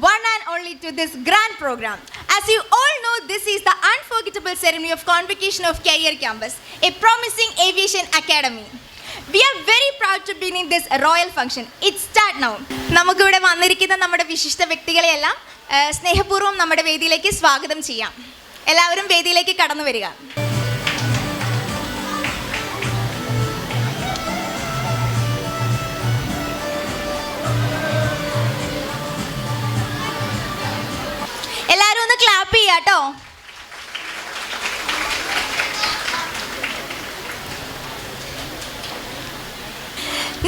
one and only to this grand program. As you all know, this is the unforgettable ceremony of convocation of Career Campus, a promising aviation academy. We are very proud to begin in this royal function. It start now. നമുക്കിവിടെ വന്നിരിക്കുന്ന നമ്മുടെ വിശിഷ്ട വ്യക്തികളെയെല്ലാം സ്നേഹപൂർവ്വം നമ്മുടെ വേദിയിലേക്ക് സ്വാഗതം ചെയ്യാം. എല്ലാവരും വേദിയിലേക്ക് കടന്നു വരിക. എല്ലാവരും ഒന്ന് ക്ലാപ്പ് ചെയ്യാട്ടോ.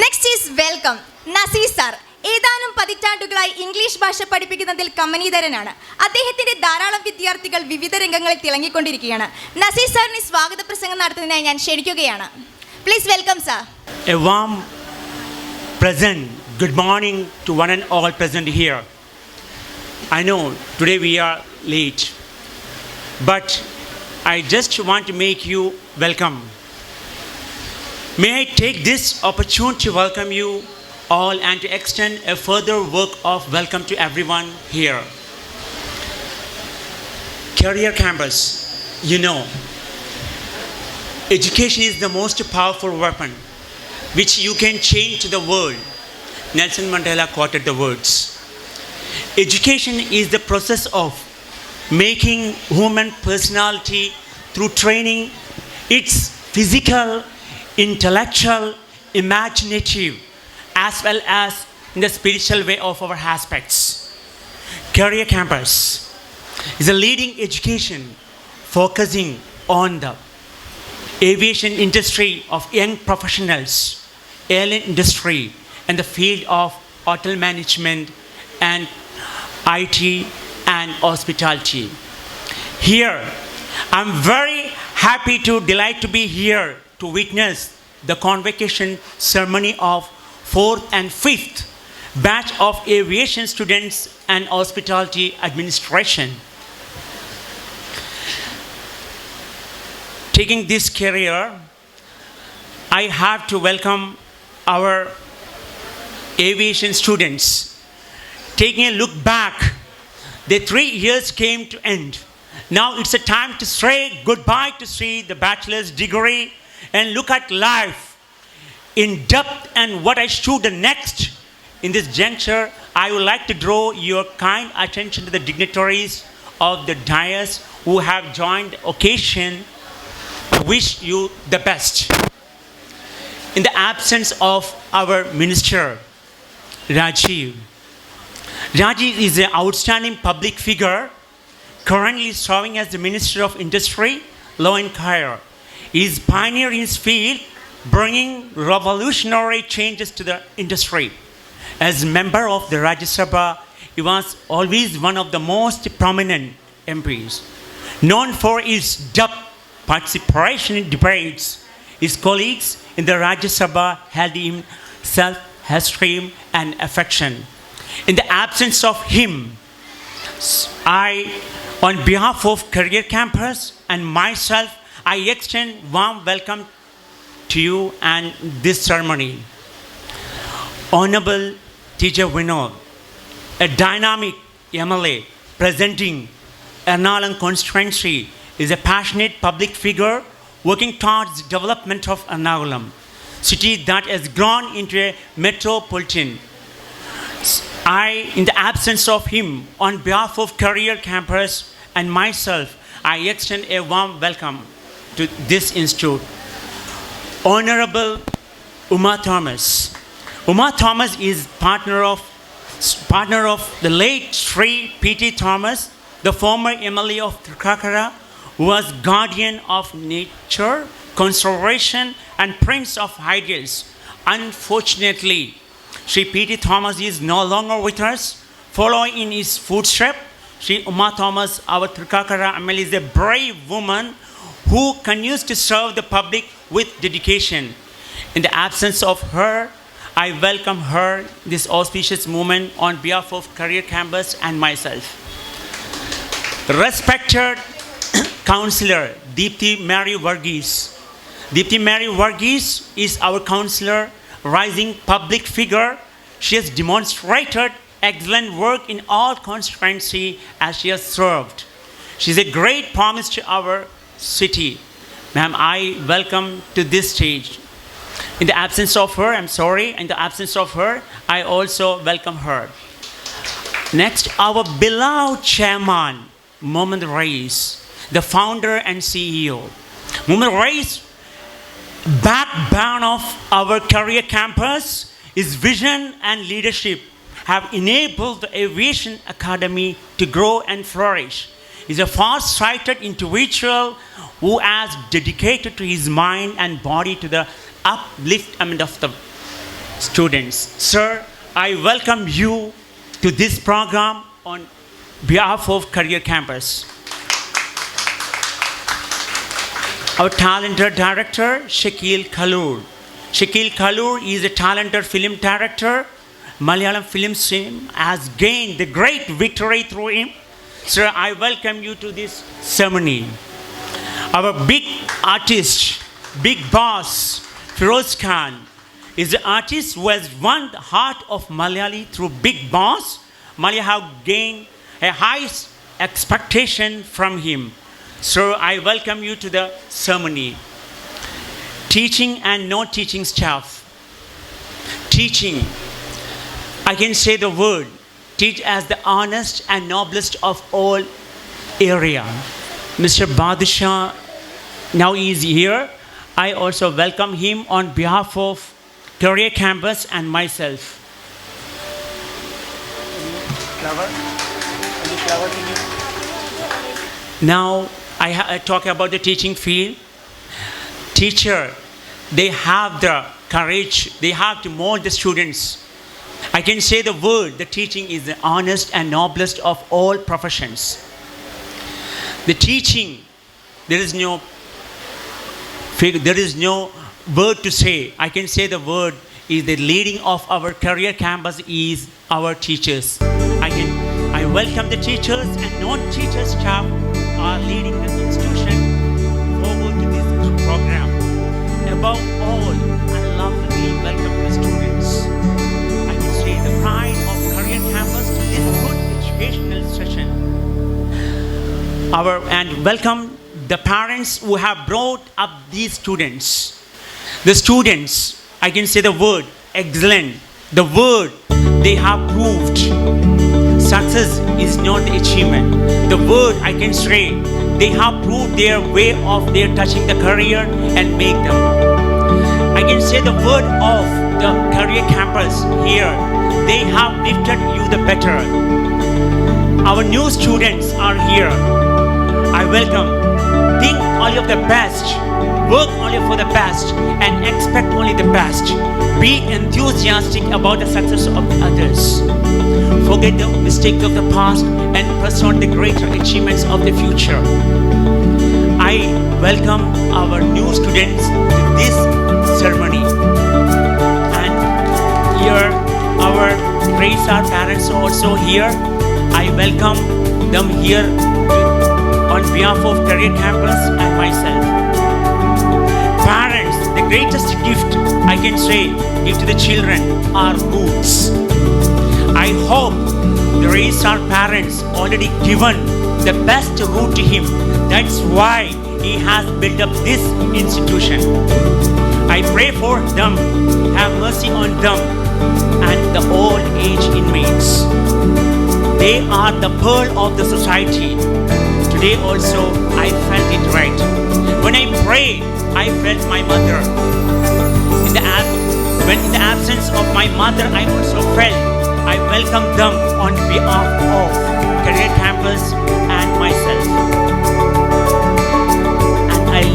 Next is welcome Nazeer sir. ഏതാനും പതിറ്റാണ്ടുകളായി ഇംഗ്ലീഷ് ഭാഷ പഠിപ്പിക്കുന്നതിൽ കമ്പനീധരനാണ്. അദ്ദേഹത്തിന്റെ ധാരാളം വിദ്യാർത്ഥികൾ വിവിധ രംഗങ്ങളിൽ തിളങ്ങിക്കൊണ്ടിരിക്കുകയാണ്. നസീർ സാറിന് സ്വാഗത പ്രസംഗം നടത്തുന്നതിനായി ഞാൻ ക്ഷണിക്കുകയാണ്. Please welcome sir. A warm present good morning to one and all present here. I know today we are late, but I just want to make you welcome. May I take this opportunity to welcome you all and to extend a further work of welcome to everyone here. Career Campus, you know, education is the most powerful weapon which you can change the world. Nelson Mandela quoted the words. Education is the process of making human personality through training its physical, intellectual, imaginative, as well as in the spiritual way of our aspects. Career Campus is a leading education focusing on the aviation industry of young professionals, airline industry, and the field of hotel management and IT and hospitality. Here, I'm very happy to delight to be here to witness the convocation ceremony of 4th and 5th batch of aviation students and hospitality administration. Taking this career, I have to welcome our aviation students. Taking a look back, the 3 years came to end. Now it's a time to say goodbye to see the bachelor's degree and look at life in depth and what I should do next. In this juncture, I would like to draw your kind attention to the dignitaries of the dais who have joined the occasion. I wish you the best. In the absence of our minister, Rajiv is an outstanding public figure, currently serving as the Minister of Industry, Law and Career. He is pioneer in his field, bringing revolutionary changes to the industry. As member of the Rajya Sabha, he was always one of the most prominent MPs. Known for his depth participation in debates, his colleagues in the Rajya Sabha held him self-esteem and affection. In the absence of him, I, on behalf of Career Campus and myself, I extend warm welcome to you and this ceremony. Honorable Teacher Vinod, a dynamic MLA presenting Ernakulam constituency, is a passionate public figure working towards the development of Ernakulam, city that has grown into a metropolitan. In the absence of him, on behalf of Career Campus and myself, I extend a warm welcome to this institute. Honorable Uma Thomas. Uma Thomas is partner of the late Sri P.T. Thomas, the former MLA of Trikakara, who was guardian of nature, conservation, and prince of ideals. Unfortunately, Sri P.T. Thomas is no longer with us. Following in his footsteps, Sri Uma Thomas, our Trikakara MLA, is a brave woman who continues to serve the public with dedication. In the absence of her, I welcome her this auspicious moment on behalf of Career Campus and myself. Respected Councillor Deepthi Mary Varghese. Deepthi Mary Varghese is our councillor, rising public figure. She has demonstrated excellent work in all constituency as she has served. She's a great promise to our city. Ma'am, I welcome to this stage. In the absence of her, I'm sorry, in the absence of her, I also welcome her. Next, our beloved chairman, Mohammad Rais, the founder and CEO. Mohammad Rais, backbone of our career campus, his vision and leadership have enabled the Aviation Academy to grow and flourish. He's a far-sighted individual who has dedicated to his mind and body to the upliftment of the students. Sir, I welcome you to this program on behalf of Career Campus. Our talented director, Shakil Khalur. Shakil Khalur is a talented film director. Malayalam film scene has gained the great victory through him. Sir, I welcome you to this ceremony. Our big artist, big boss, Firoz Khan, is the artist who has won the heart of Malayali through Big Boss. Malaya have gained a high expectation from him. Sir, I welcome you to the ceremony. Teaching and non-teaching staff. Teaching, I can say the word, teach as the honest and noblest of all area. Mr. Badshah now is here. I also welcome him on behalf of Career Campus and myself. Now I talk about the teaching field. Teacher, they have the courage, they have to mold the students. I can say the word, the teaching is the honest and noblest of all professions. The teaching, there is no word to say. I can say the word is the leading of our career campus is our teachers. I welcome the teachers and non-teachers staff are leading the institution forward to this program. Above all, I lovingly welcome the students. I can say the pride of career campus to this good educational session. And welcome the parents who have brought up these students. The students, I can say the word, excellent. The word they have proved. Success is not the achievement. The word I can say, they have proved their way of their touching the career and make them. I can say the word of the career campus here. They have lifted you the better. Our new students are here. I welcome. Think only of the best, work only for the best, and expect only the best. Be enthusiastic about the success of others. Forget the mistakes of the past and press on the greater achievements of the future. I welcome our new students to this ceremony. And here, our Raisar parents are also here. I welcome them here on behalf of Career Campus and myself. Parents, the greatest gift I can say give to the children are roots. I hope the Raisar parents already given the best root to him. That's why he has built up this institution. I pray for them, have mercy on them and the old age inmates. They are the pearl of the society. Today also I felt it right. When I prayed, I felt my mother. When in the absence of my mother, I also felt. I welcome them on behalf of Career Campus and myself. And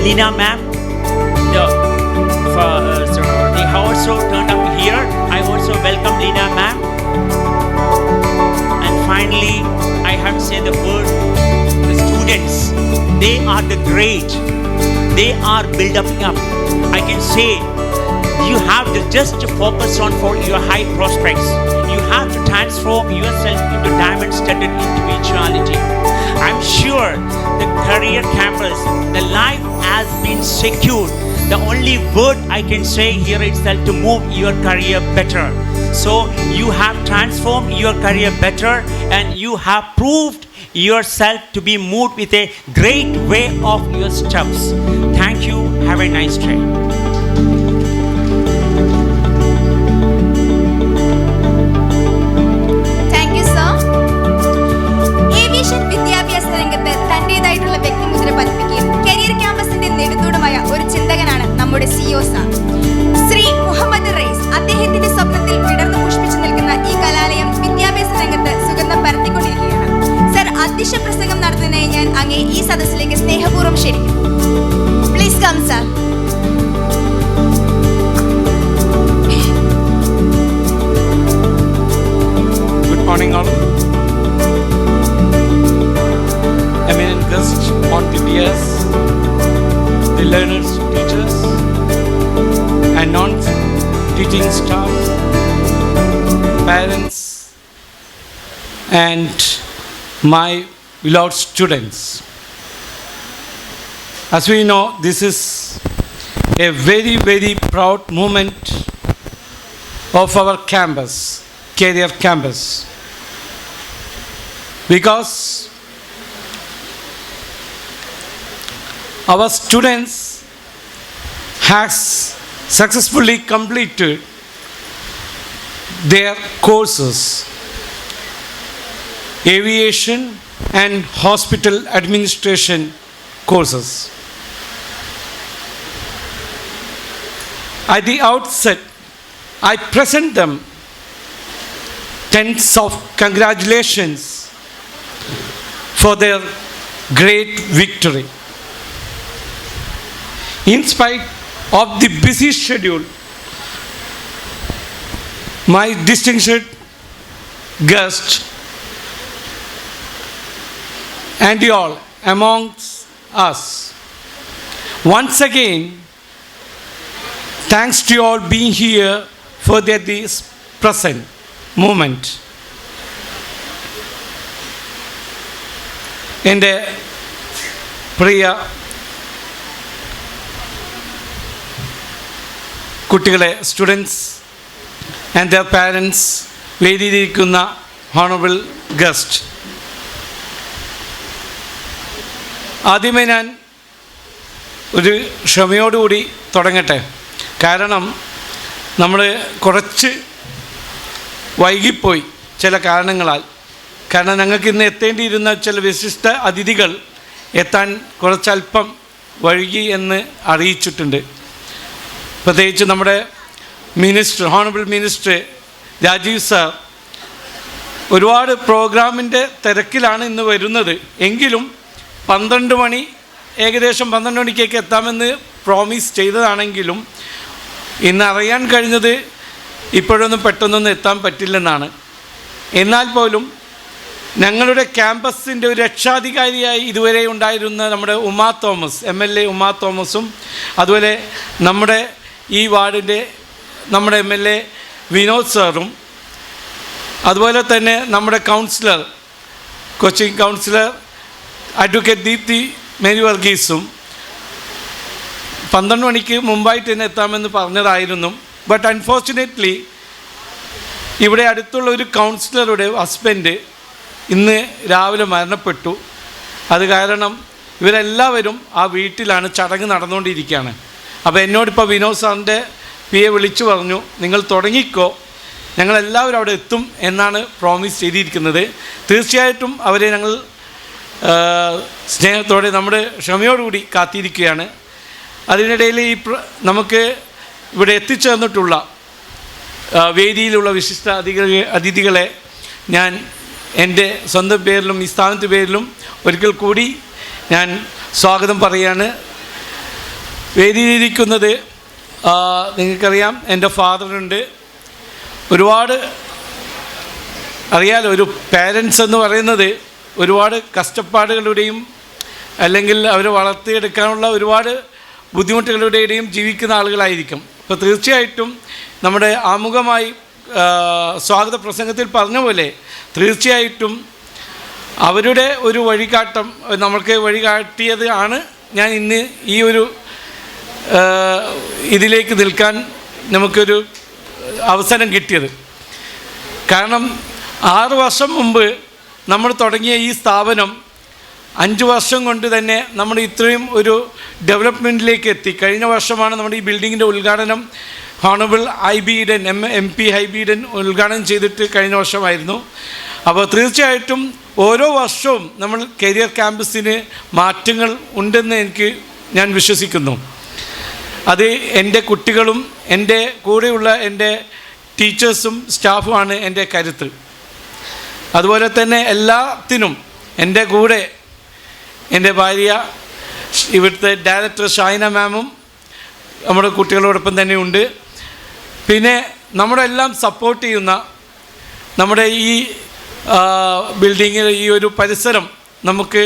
Lina ma'am, they have also turned up here. I also welcome Lina ma'am. And finally, I have to say the word. Students, they are the great. They are building up. I can say you have to just focus on for your high prospects. You have to transform yourself into diamond-studded individuality. I'm sure the Career Campus, the life has been secured. The only word I can say here is that to move your career better. So you have transformed your career better, and you have proved yourself to be moved with a great way of your steps. Thank you. Have a nice day. Thank you, sir. Aviation വിദ്യാഭ്യാസ രംഗത്ത് തന്റേതായിട്ടുള്ള വ്യക്തിമുദ്ര പതിപ്പിക്കുകയും career ക്യാമ്പസിന്റെ നെടുന്തൂണുമായ ഒരു ചിന്തകനാണ് നമ്മുടെ CEO sir Shri Muhammad Rais. അദ്ദേഹത്തിന്റെ സ്വപ്നത്തിൽ വിടർന്നു പുഷ്പിച്ചു നിൽക്കുന്ന ഈ കലാലയം വിദ്യാഭ്യാസ രംഗത്ത് സുഗന്ധം പരത്തിക്കൊണ്ടിരിക്കുകയാണ്. സർ, അധ്യക്ഷ പ്രസംഗം നടത്തുന്നതിനായി ഞാൻ അങ്ങേ ഈ സദസ്സിലേക്ക് സ്നേഹപൂർവ്വം ക്ഷണിക്കുന്നു. Please come sir. Good morning all. Eminent guests on TPS, the learners, teachers and non-teaching staff, parents and my beloved students. As we know, this is a very, very proud moment of our campus, Career Campus, because our students has successfully completed their courses, aviation and hospital administration courses. At the outset, I present them tens of congratulations for their great victory. In spite of the busy schedule, my distinguished guest and you all amongst us, once again, thanks to you all being here for this present moment. എൻ്റെ പ്രിയ കുട്ടികളെ, students and their parents, വേദിയിലിരിക്കുന്ന honourable guest, ആദ്യമേ ഞാൻ ഒരു ക്ഷമയോടുകൂടി തുടങ്ങട്ടെ. കാരണം നമ്മൾ കുറച്ച് വൈകിപ്പോയി ചില കാരണങ്ങളാൽ. കാരണം ഞങ്ങൾക്ക് ഇന്ന് എത്തേണ്ടിയിരുന്ന ചില വിശിഷ്ട അതിഥികൾ എത്താൻ കുറച്ചല്പം വൈകി എന്ന് അറിയിച്ചിട്ടുണ്ട്. പ്രത്യേകിച്ച് നമ്മുടെ minister, honourable minister Rajeev sir ഒരുപാട് പ്രോഗ്രാമിൻ്റെ തിരക്കിലാണ് ഇന്ന് വരുന്നത്. എങ്കിലും 12 മണി, ഏകദേശം 12 മണിക്കേക്ക് എത്താമെന്ന് പ്രോമിസ് ചെയ്തതാണെങ്കിലും ഇന്ന് അറിയാൻ കഴിഞ്ഞത് ഇപ്പോഴൊന്നും പെട്ടെന്നൊന്നും എത്താൻ പറ്റില്ലെന്നാണ്. എന്നാൽ പോലും ഞങ്ങളുടെ ക്യാമ്പസിൻ്റെ ഒരു രക്ഷാധികാരിയായി ഇതുവരെ ഉണ്ടായിരുന്ന നമ്മുടെ ഉമാ തോമസ്, MLA ഉമാ തോമസും, അതുപോലെ നമ്മുടെ ഈ വാർഡിൻ്റെ നമ്മുടെ MLA വിനോദ് സാറും, അതുപോലെ തന്നെ നമ്മുടെ councillor, Cochin councillor advocate Deepthi Mary വർഗീസും 12 മണിക്ക് മുമ്പായിട്ട് തന്നെ എത്താമെന്ന് പറഞ്ഞതായിരുന്നു. ബട്ട് അൺഫോർച്ചുനേറ്റ്ലി ഇവിടെ അടുത്തുള്ള ഒരു കൗൺസിലറുടെ ഹസ്ബൻഡ് ഇന്ന് രാവിലെ മരണപ്പെട്ടു. അത് കാരണം ഇവരെല്ലാവരും ആ വീട്ടിലാണ്, ചടങ്ങ് നടന്നുകൊണ്ടിരിക്കുകയാണ്. അപ്പോൾ എന്നോടിപ്പോൾ വിനോദ് സാറിൻ്റെ PA വിളിച്ചു പറഞ്ഞു, നിങ്ങൾ തുടങ്ങിക്കോ, ഞങ്ങളെല്ലാവരും അവിടെ എത്തും എന്നാണ് പ്രോമിസ് ചെയ്തിരിക്കുന്നത്. തീർച്ചയായിട്ടും അവരെ ഞങ്ങൾ സ്നേഹത്തോടെ നമ്മുടെ ക്ഷമയോടുകൂടി കാത്തിരിക്കുകയാണ്. അതിനിടയിൽ നമുക്ക് ഇവിടെ എത്തിച്ചേർന്നിട്ടുള്ള വേദിയിലുള്ള വിശിഷ്ട അതിഥികളെ ഞാൻ എൻ്റെ സ്വന്തം പേരിലും ഈ സ്ഥാനത്ത് പേരിലും ഒരിക്കൽ കൂടി ഞാൻ സ്വാഗതം പറയുകയാണ്. വേദിയിലിരിക്കുന്നത് നിങ്ങൾക്കറിയാം, എൻ്റെ ഫാദറുണ്ട്. ഒരുപാട് അറിയാലോ, ഒരു പാരൻസ് എന്ന് പറയുന്നത് ഒരുപാട് കഷ്ടപ്പാടുകളുടെയും അല്ലെങ്കിൽ അവരെ വളർത്തിയെടുക്കാനുള്ള ഒരുപാട് ബുദ്ധിമുട്ടുകളുടെയും ജീവിക്കുന്ന ആളുകളായിരിക്കും. അപ്പോൾ തീർച്ചയായിട്ടും നമ്മുടെ ആമുഖമായി സ്വാഗത പ്രസംഗത്തിൽ പറഞ്ഞ പോലെ തീർച്ചയായിട്ടും അവരുടെ ഒരു വഴികാട്ടം നമ്മൾക്ക് വഴികാട്ടിയത് ആണ് ഞാൻ ഇന്ന് ഈ ഒരു ഇതിലേക്ക് നിൽക്കാൻ നമുക്കൊരു അവസരം കിട്ടിയത്. കാരണം 6 വർഷം മുമ്പ് നമ്മൾ തുടങ്ങിയ ഈ സ്ഥാപനം 5 വർഷം കൊണ്ട് തന്നെ നമ്മൾ ഇത്രയും ഒരു ഡെവലപ്മെൻറ്റിലേക്ക് എത്തി. കഴിഞ്ഞ വർഷമാണ് നമ്മുടെ ഈ ബിൽഡിങ്ങിൻ്റെ ഉദ്ഘാടനം ഹോണറബിൾ ഹൈബീഡൻ MP ഹൈബീഡൻ ഉദ്ഘാടനം ചെയ്തിട്ട് കഴിഞ്ഞ വർഷമായിരുന്നു. അപ്പോൾ തീർച്ചയായിട്ടും ഓരോ വർഷവും നമ്മൾ കരിയർ ക്യാമ്പസിന് മാറ്റങ്ങൾ ഉണ്ടെന്ന് ഞാൻ വിശ്വസിക്കുന്നു. അത് എൻ്റെ കുട്ടികളും എൻ്റെ കൂടെയുള്ള എൻ്റെ ടീച്ചേഴ്സും സ്റ്റാഫുമാണ് എൻ്റെ കരുത്ത്. അതുപോലെ തന്നെ എല്ലാത്തിനും എൻ്റെ കൂടെ എൻ്റെ ഭാര്യ, ഇവിടുത്തെ ഡയറക്ടർ ഷൈന മാമും നമ്മുടെ കുട്ടികളോടൊപ്പം തന്നെയുണ്ട്. പിന്നെ നമ്മുടെ എല്ലാം സപ്പോർട്ട് ചെയ്യുന്ന നമ്മുടെ ഈ ബിൽഡിങ്ങിൽ ഈ ഒരു പരിസരം നമുക്ക്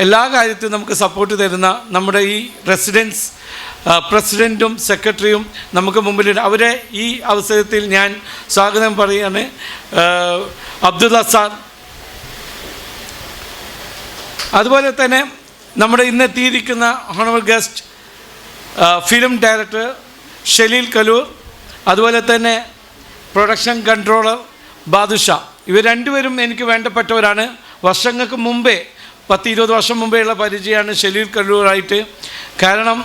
എല്ലാ കാര്യത്തിലും നമുക്ക് സപ്പോർട്ട് തരുന്ന നമ്മുടെ ഈ റെസിഡൻസ് പ്രസിഡൻറ്റും സെക്രട്ടറിയും നമുക്ക് മുമ്പിലുണ്ട്. അവരെ ഈ അവസരത്തിൽ ഞാൻ സ്വാഗതം പറയുകയാണ്. അബ്ദുള്ള സാർ, അതുപോലെ തന്നെ നമ്മുടെ ഇന്നെത്തിയിരിക്കുന്ന honourable guest film director Shaleel Kaloor, അതുപോലെ തന്നെ പ്രൊഡക്ഷൻ കൺട്രോളർ ബാദുഷ. ഇവർ രണ്ടുപേരും എനിക്ക് വേണ്ടപ്പെട്ടവരാണ്. വർഷങ്ങൾക്ക് മുമ്പേ 10-20 വർഷം മുമ്പേ ഉള്ള പരിചയമാണ് ഷലീൽ കലൂറായിട്ട്. കാരണം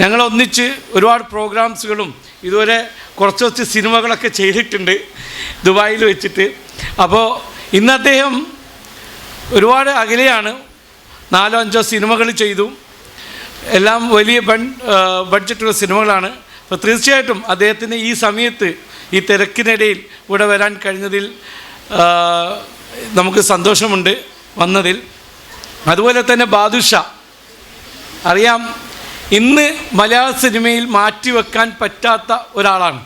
ഞങ്ങൾ ഒന്നിച്ച് ഒരുപാട് പ്രോഗ്രാംസുകളും ഇതുവരെ കുറച്ച് സിനിമകളൊക്കെ ചെയ്തിട്ടുണ്ട് ദുബായിൽ വെച്ചിട്ട്. അപ്പോൾ ഇന്ന് അദ്ദേഹം ഒരുപാട് അകലെയാണ്. 4-5 സിനിമകൾ ചെയ്തു. എല്ലാം വലിയ ബഡ്ജറ്റുള്ള സിനിമകളാണ്. അപ്പോൾ തീർച്ചയായിട്ടും അദ്ദേഹത്തിന് ഈ സമയത്ത് ഈ തിരക്കിനിടയിൽ ഇവിടെ വരാൻ കഴിഞ്ഞതിൽ നമുക്ക് സന്തോഷമുണ്ട് വന്നതിൽ. അതുപോലെ തന്നെ ബാദുഷ, അറിയാം, ഇന്ന് മലയാള സിനിമയിൽ മാറ്റിവെക്കാൻ പറ്റാത്ത ഒരാളാണ്.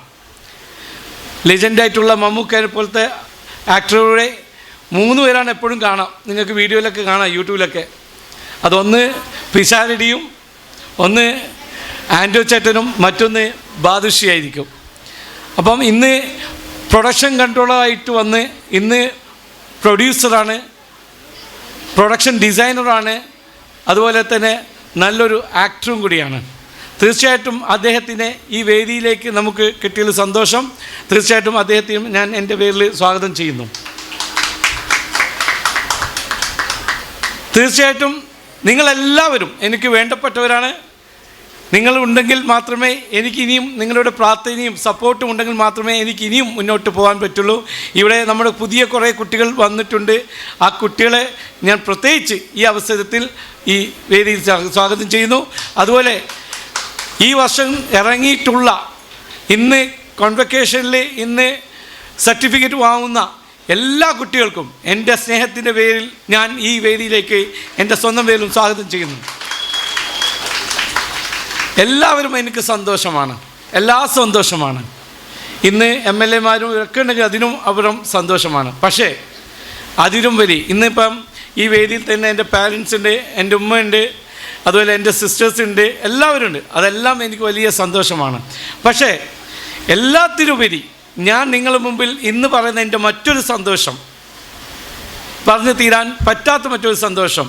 ലെജൻഡായിട്ടുള്ള മമ്മൂക്കയെ പോലത്തെ ആക്ടറുടെ 3 പേരാണ് എപ്പോഴും കാണാം. നിങ്ങൾക്ക് വീഡിയോയിലൊക്കെ കാണാം, യൂട്യൂബിലൊക്കെ. അതൊന്ന് പിഷാരടിയും, ഒന്ന് ആൻഡ്രോ ചേട്ടനും, മറ്റൊന്ന് ബാദുഷയായിരിക്കും. അപ്പം ഇന്ന് പ്രൊഡക്ഷൻ കൺട്രോളറായിട്ട് വന്ന് ഇന്ന് പ്രൊഡ്യൂസറാണ്, പ്രൊഡക്ഷൻ ഡിസൈനറാണ്, അതുപോലെ തന്നെ നല്ലൊരു ആക്ടറും കൂടിയാണ്. തീർച്ചയായിട്ടും അദ്ദേഹത്തിനെ ഈ വേദിയിലേക്ക് നമുക്ക് കിട്ടിയതിൽ സന്തോഷം. തീർച്ചയായിട്ടും അദ്ദേഹത്തെയും ഞാൻ എൻ്റെ പേരിൽ സ്വാഗതം ചെയ്യുന്നു. തീർച്ചയായിട്ടും നിങ്ങളെല്ലാവരും എനിക്ക് വേണ്ടപ്പെട്ടവരാണ്. നിങ്ങളുണ്ടെങ്കിൽ മാത്രമേ എനിക്കിനിയും നിങ്ങളുടെ പ്രാർത്ഥനയും സപ്പോർട്ടും ഉണ്ടെങ്കിൽ മാത്രമേ എനിക്കിനിയും മുന്നോട്ട് പോകാൻ പറ്റുള്ളൂ. ഇവിടെ നമ്മുടെ പുതിയ കുറേ കുട്ടികൾ വന്നിട്ടുണ്ട്. ആ കുട്ടികളെ ഞാൻ പ്രത്യേകിച്ച് ഈ അവസരത്തിൽ ഈ വേദിയിൽ സ്വാഗതം ചെയ്യുന്നു. അതുപോലെ ഈ വർഷം ഇറങ്ങിയിട്ടുള്ള ഇന്ന് കോൺവൊക്കേഷനിൽ ഇന്ന് സർട്ടിഫിക്കറ്റ് വാങ്ങുന്ന എല്ലാ കുട്ടികൾക്കും എൻ്റെ സ്നേഹത്തിൻ്റെ പേരിൽ ഞാൻ ഈ വേദിയിലേക്ക് എൻ്റെ സ്വന്തം പേരിലും സ്വാഗതം ചെയ്യുന്നു. എല്ലാവരും എനിക്ക് സന്തോഷമാണ്, സന്തോഷമാണ്. ഇന്ന് MLA-മാരും ഒക്കെ ഉണ്ടെങ്കിൽ അതിനും അവരും സന്തോഷമാണ്. പക്ഷേ അതിലും വരി ഇന്നിപ്പം ഈ വേദിയിൽ തന്നെ എൻ്റെ പാരൻസ് ഉണ്ട്, എൻ്റെ ഉമ്മയുണ്ട്, അതുപോലെ എൻ്റെ സിസ്റ്റേഴ്സ് ഉണ്ട്, എല്ലാവരും ഉണ്ട്. അതെല്ലാം എനിക്ക് വലിയ സന്തോഷമാണ്. പക്ഷേ എല്ലാത്തിനുപരി ഞാൻ നിങ്ങളുടെ മുമ്പിൽ ഇന്ന് പറയുന്ന എൻ്റെ മറ്റൊരു സന്തോഷം, പറഞ്ഞു തീരാൻ പറ്റാത്ത മറ്റൊരു സന്തോഷം,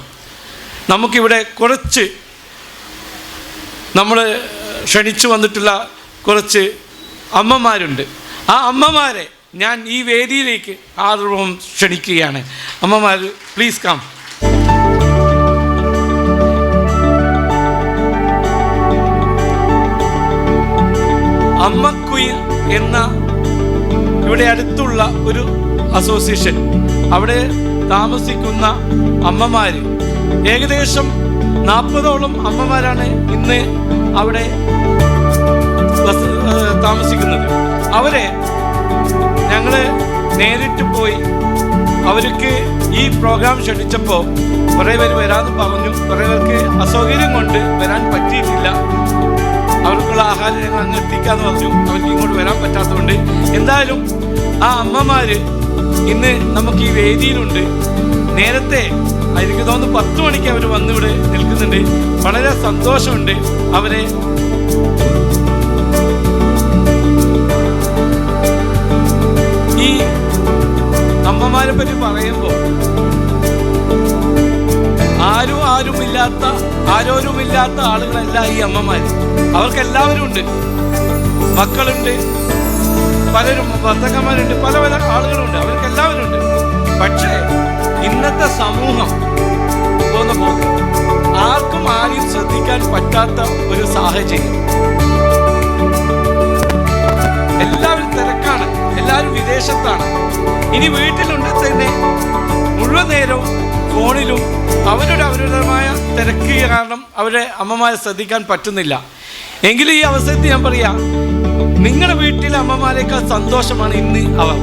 നമുക്കിവിടെ കുറച്ച് നമ്മൾ ക്ഷണിച്ചു വന്നിട്ടുള്ള കുറച്ച് അമ്മമാരുണ്ട്. ആ അമ്മമാരെ ഞാൻ ഈ വേദിയിലേക്ക് ആദരവും ക്ഷണിക്കുകയാണ്. അമ്മമാർ, പ്ലീസ് കം. അമ്മക്കുയിൽ എന്ന ഇവിടെ അടുത്തുള്ള ഒരു അസോസിയേഷൻ, അവിടെ താമസിക്കുന്ന അമ്മമാർ, ഏകദേശം 40ഓളം അമ്മമാരാണ് ഇന്ന് അവിടെ താമസിക്കുന്നത്. അവരെ ഞങ്ങൾ നേരിട്ട് പോയി അവർക്ക് ഈ പ്രോഗ്രാം ക്ഷണിച്ചപ്പോൾ കുറേ പേര് വരാമെന്ന് പറഞ്ഞു. കുറേ പേർക്ക് അസൗകര്യം കൊണ്ട് വരാൻ പറ്റിയിട്ടില്ല. അവർക്കുള്ള ആഹാരം ഞങ്ങൾ അങ്ങ് എത്തിക്കാമെന്ന് പറഞ്ഞു. അവർക്ക് ഇങ്ങോട്ട് വരാൻ പറ്റാത്തതുകൊണ്ട് എന്തായാലും ആ അമ്മമാർ ഇന്ന് നമുക്ക് ഈ വേദിയിലുണ്ട്. നേരത്തെ എനിക്ക് തോന്നുന്നു 10 മണിക്ക് അവർ വന്നിവിടെ നിൽക്കുന്നുണ്ട്. വളരെ സന്തോഷമുണ്ട് അവരെ ഈ അമ്മമാരെ പറ്റി പറയുമ്പോൾ. ആരോരുമില്ലാത്ത ആളുകളല്ല ഈ അമ്മമാർ. അവർക്കെല്ലാവരും ഉണ്ട്, മക്കളുണ്ട്, പലരും ഭർത്താക്കന്മാരുണ്ട്, പല പല ആളുകളുണ്ട്, അവർക്ക് എല്ലാവരും ഉണ്ട്. പക്ഷേ ഇന്നത്തെ സമൂഹം പോകുന്ന പോക്ക് ആർക്കും ആരെയും ശ്രദ്ധിക്കാൻ പറ്റാത്ത ഒരു സാഹചര്യം. എല്ലാവരും തിരക്കാണ്, എല്ലാവരും വിദേശത്താണ്. ഇനി വീട്ടിലുണ്ട് തന്നെ മുഴുവൻ നേരവും ഫോണിലും അവരുടേതായ തിരക്ക് കാരണം അവരുടെ അമ്മമാരെ ശ്രദ്ധിക്കാൻ പറ്റുന്നില്ല. എങ്കിലും ഈ അവസരത്തിൽ ഞാൻ പറയാം, നിങ്ങളുടെ വീട്ടിലെ അമ്മമാരേക്കാൾ സന്തോഷമാണ് ഇന്ന് അവർ.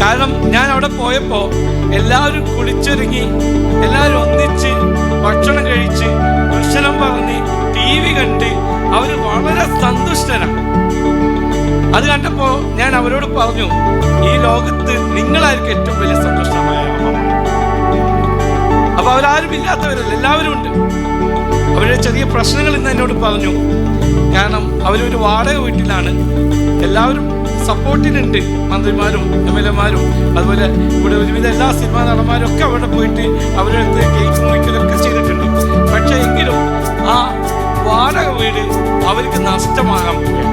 കാരണം ഞാൻ അവിടെ പോയപ്പോൾ എല്ലാവരും കുളിച്ചൊരുങ്ങി, എല്ലാവരും ഒന്നിച്ച് ഭക്ഷണം കഴിച്ച് ഭക്ഷണം പറഞ്ഞ് TV കണ്ട് അവർ വളരെ സന്തുഷ്ടരാണ്. അത് കണ്ടപ്പോൾ ഞാൻ അവരോട് പറഞ്ഞു, ഈ ലോകത്ത് നിങ്ങളായിരിക്കും ഏറ്റവും വലിയ സന്തോഷമായ അമ്മമാർ. അപ്പൊ അവരാരും ഇല്ലാത്തവരല്ല, എല്ലാവരും ഉണ്ട്. അവരുടെ ചെറിയ പ്രശ്നങ്ങൾ ഇന്ന് എന്നോട് പറഞ്ഞു. കാരണം അവരൊരു വാടക വീട്ടിലാണ്. എല്ലാവരും സപ്പോർട്ടിനുണ്ട്, മന്ത്രിമാരും MLA മാരും അതുപോലെ ഇവിടെ ഒരുവിധ എല്ലാ സിനിമാ നടന്മാരും ഒക്കെ അവിടെ പോയിട്ട് അവരുടെ അടുത്ത് കേക്ക് മുറിക്കലൊക്കെ ചെയ്തിട്ടുണ്ട്. പക്ഷെ എങ്കിലും ആ വാടക വീട് അവർക്ക് നഷ്ടമാകാൻ പോവുകയാണ്.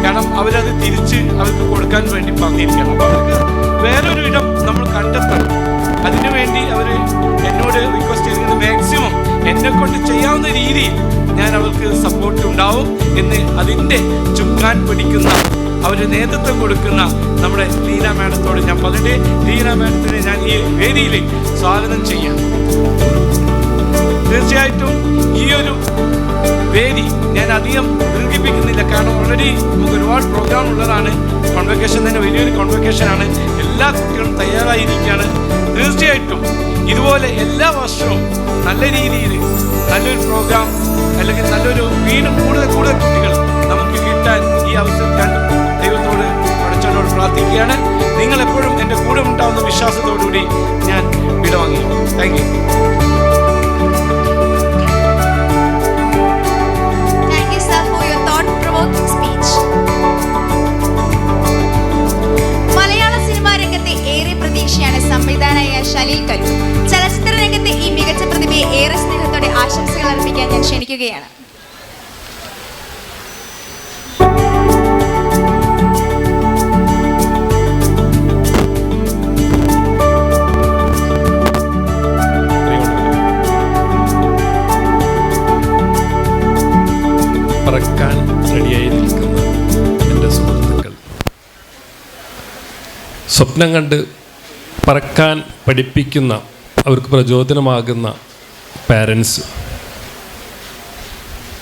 കാരണം അവരത് തിരിച്ച് അവർക്ക് കൊടുക്കാൻ വേണ്ടി പറഞ്ഞിരിക്കണം. അപ്പോൾ അവർക്ക് വേറൊരു ഇടം നമ്മൾ കണ്ടെത്തണം. അതിനുവേണ്ടി അവർ എന്നോട് റിക്വസ്റ്റ് ചെയ്തിരുന്നത് മാക്സിമം എന്നെ കൊണ്ട് ചെയ്യാവുന്ന രീതിയിൽ ഞാൻ അവർക്ക് സപ്പോർട്ട് ഉണ്ടാവും എന്ന് അതിൻ്റെ ചുക്കാൻ പിടിക്കുന്ന, അവരുടെ നേതൃത്വം കൊടുക്കുന്ന നമ്മുടെ ലീന മാഡത്തോട് ഞാൻ പറഞ്ഞിട്ട് ലീന മാഡത്തിനെ ഞാൻ ഈ വേദിയിൽ സ്വാഗതം ചെയ്യാം. തീർച്ചയായിട്ടും ഈ ഒരു വേദി ഞാൻ അധികം ദീർഘിപ്പിക്കുന്നില്ല. കാരണം ഓൾറെഡി നമുക്ക് ഒരുപാട് പ്രോഗ്രാം ഉള്ളതാണ്. കോൺവെക്കേഷൻ തന്നെ വലിയൊരു കോൺവെക്കേഷനാണ്. എല്ലാ കുട്ടികളും തയ്യാറായിരിക്കുകയാണ്. തീർച്ചയായിട്ടും ഇതുപോലെ എല്ലാ വർഷവും നല്ല രീതിയിൽ നല്ലൊരു പ്രോഗ്രാം അല്ലെങ്കിൽ നല്ലൊരു വീണ്ടും കൂടുതൽ കുട്ടികൾ നമുക്ക് കിട്ടാൻ ഈ അവസരം ഞാൻ ദൈവത്തോട് പഠിച്ചവനോട് പ്രാർത്ഥിക്കുകയാണ്. നിങ്ങളെപ്പോഴും എൻ്റെ കൂടെ ഉണ്ടാവുന്ന വിശ്വാസത്തോടുകൂടി ഞാൻ വിടവാങ്ങി. Thank you. സംവിധായകനായ ശലീൽ കല്ലൂർ ചലച്ചിത്ര രംഗത്തെ ഈ മികച്ച പ്രതിഭയെ ഏറെ സ്നേഹത്തോടെ ആശംസകൾ അർപ്പിക്കാൻ ഞാൻ ക്ഷണിക്കുകയാണ്. പറക്കാൻ റെഡിയായി നിൽക്കുന്ന എൻ്റെ സുഹൃത്തുക്കൾ, സ്വപ്നം കണ്ട് പറക്കാൻ പഠിപ്പിക്കുന്ന, അവർക്ക് പ്രചോദനമാകുന്ന പാരൻസ്,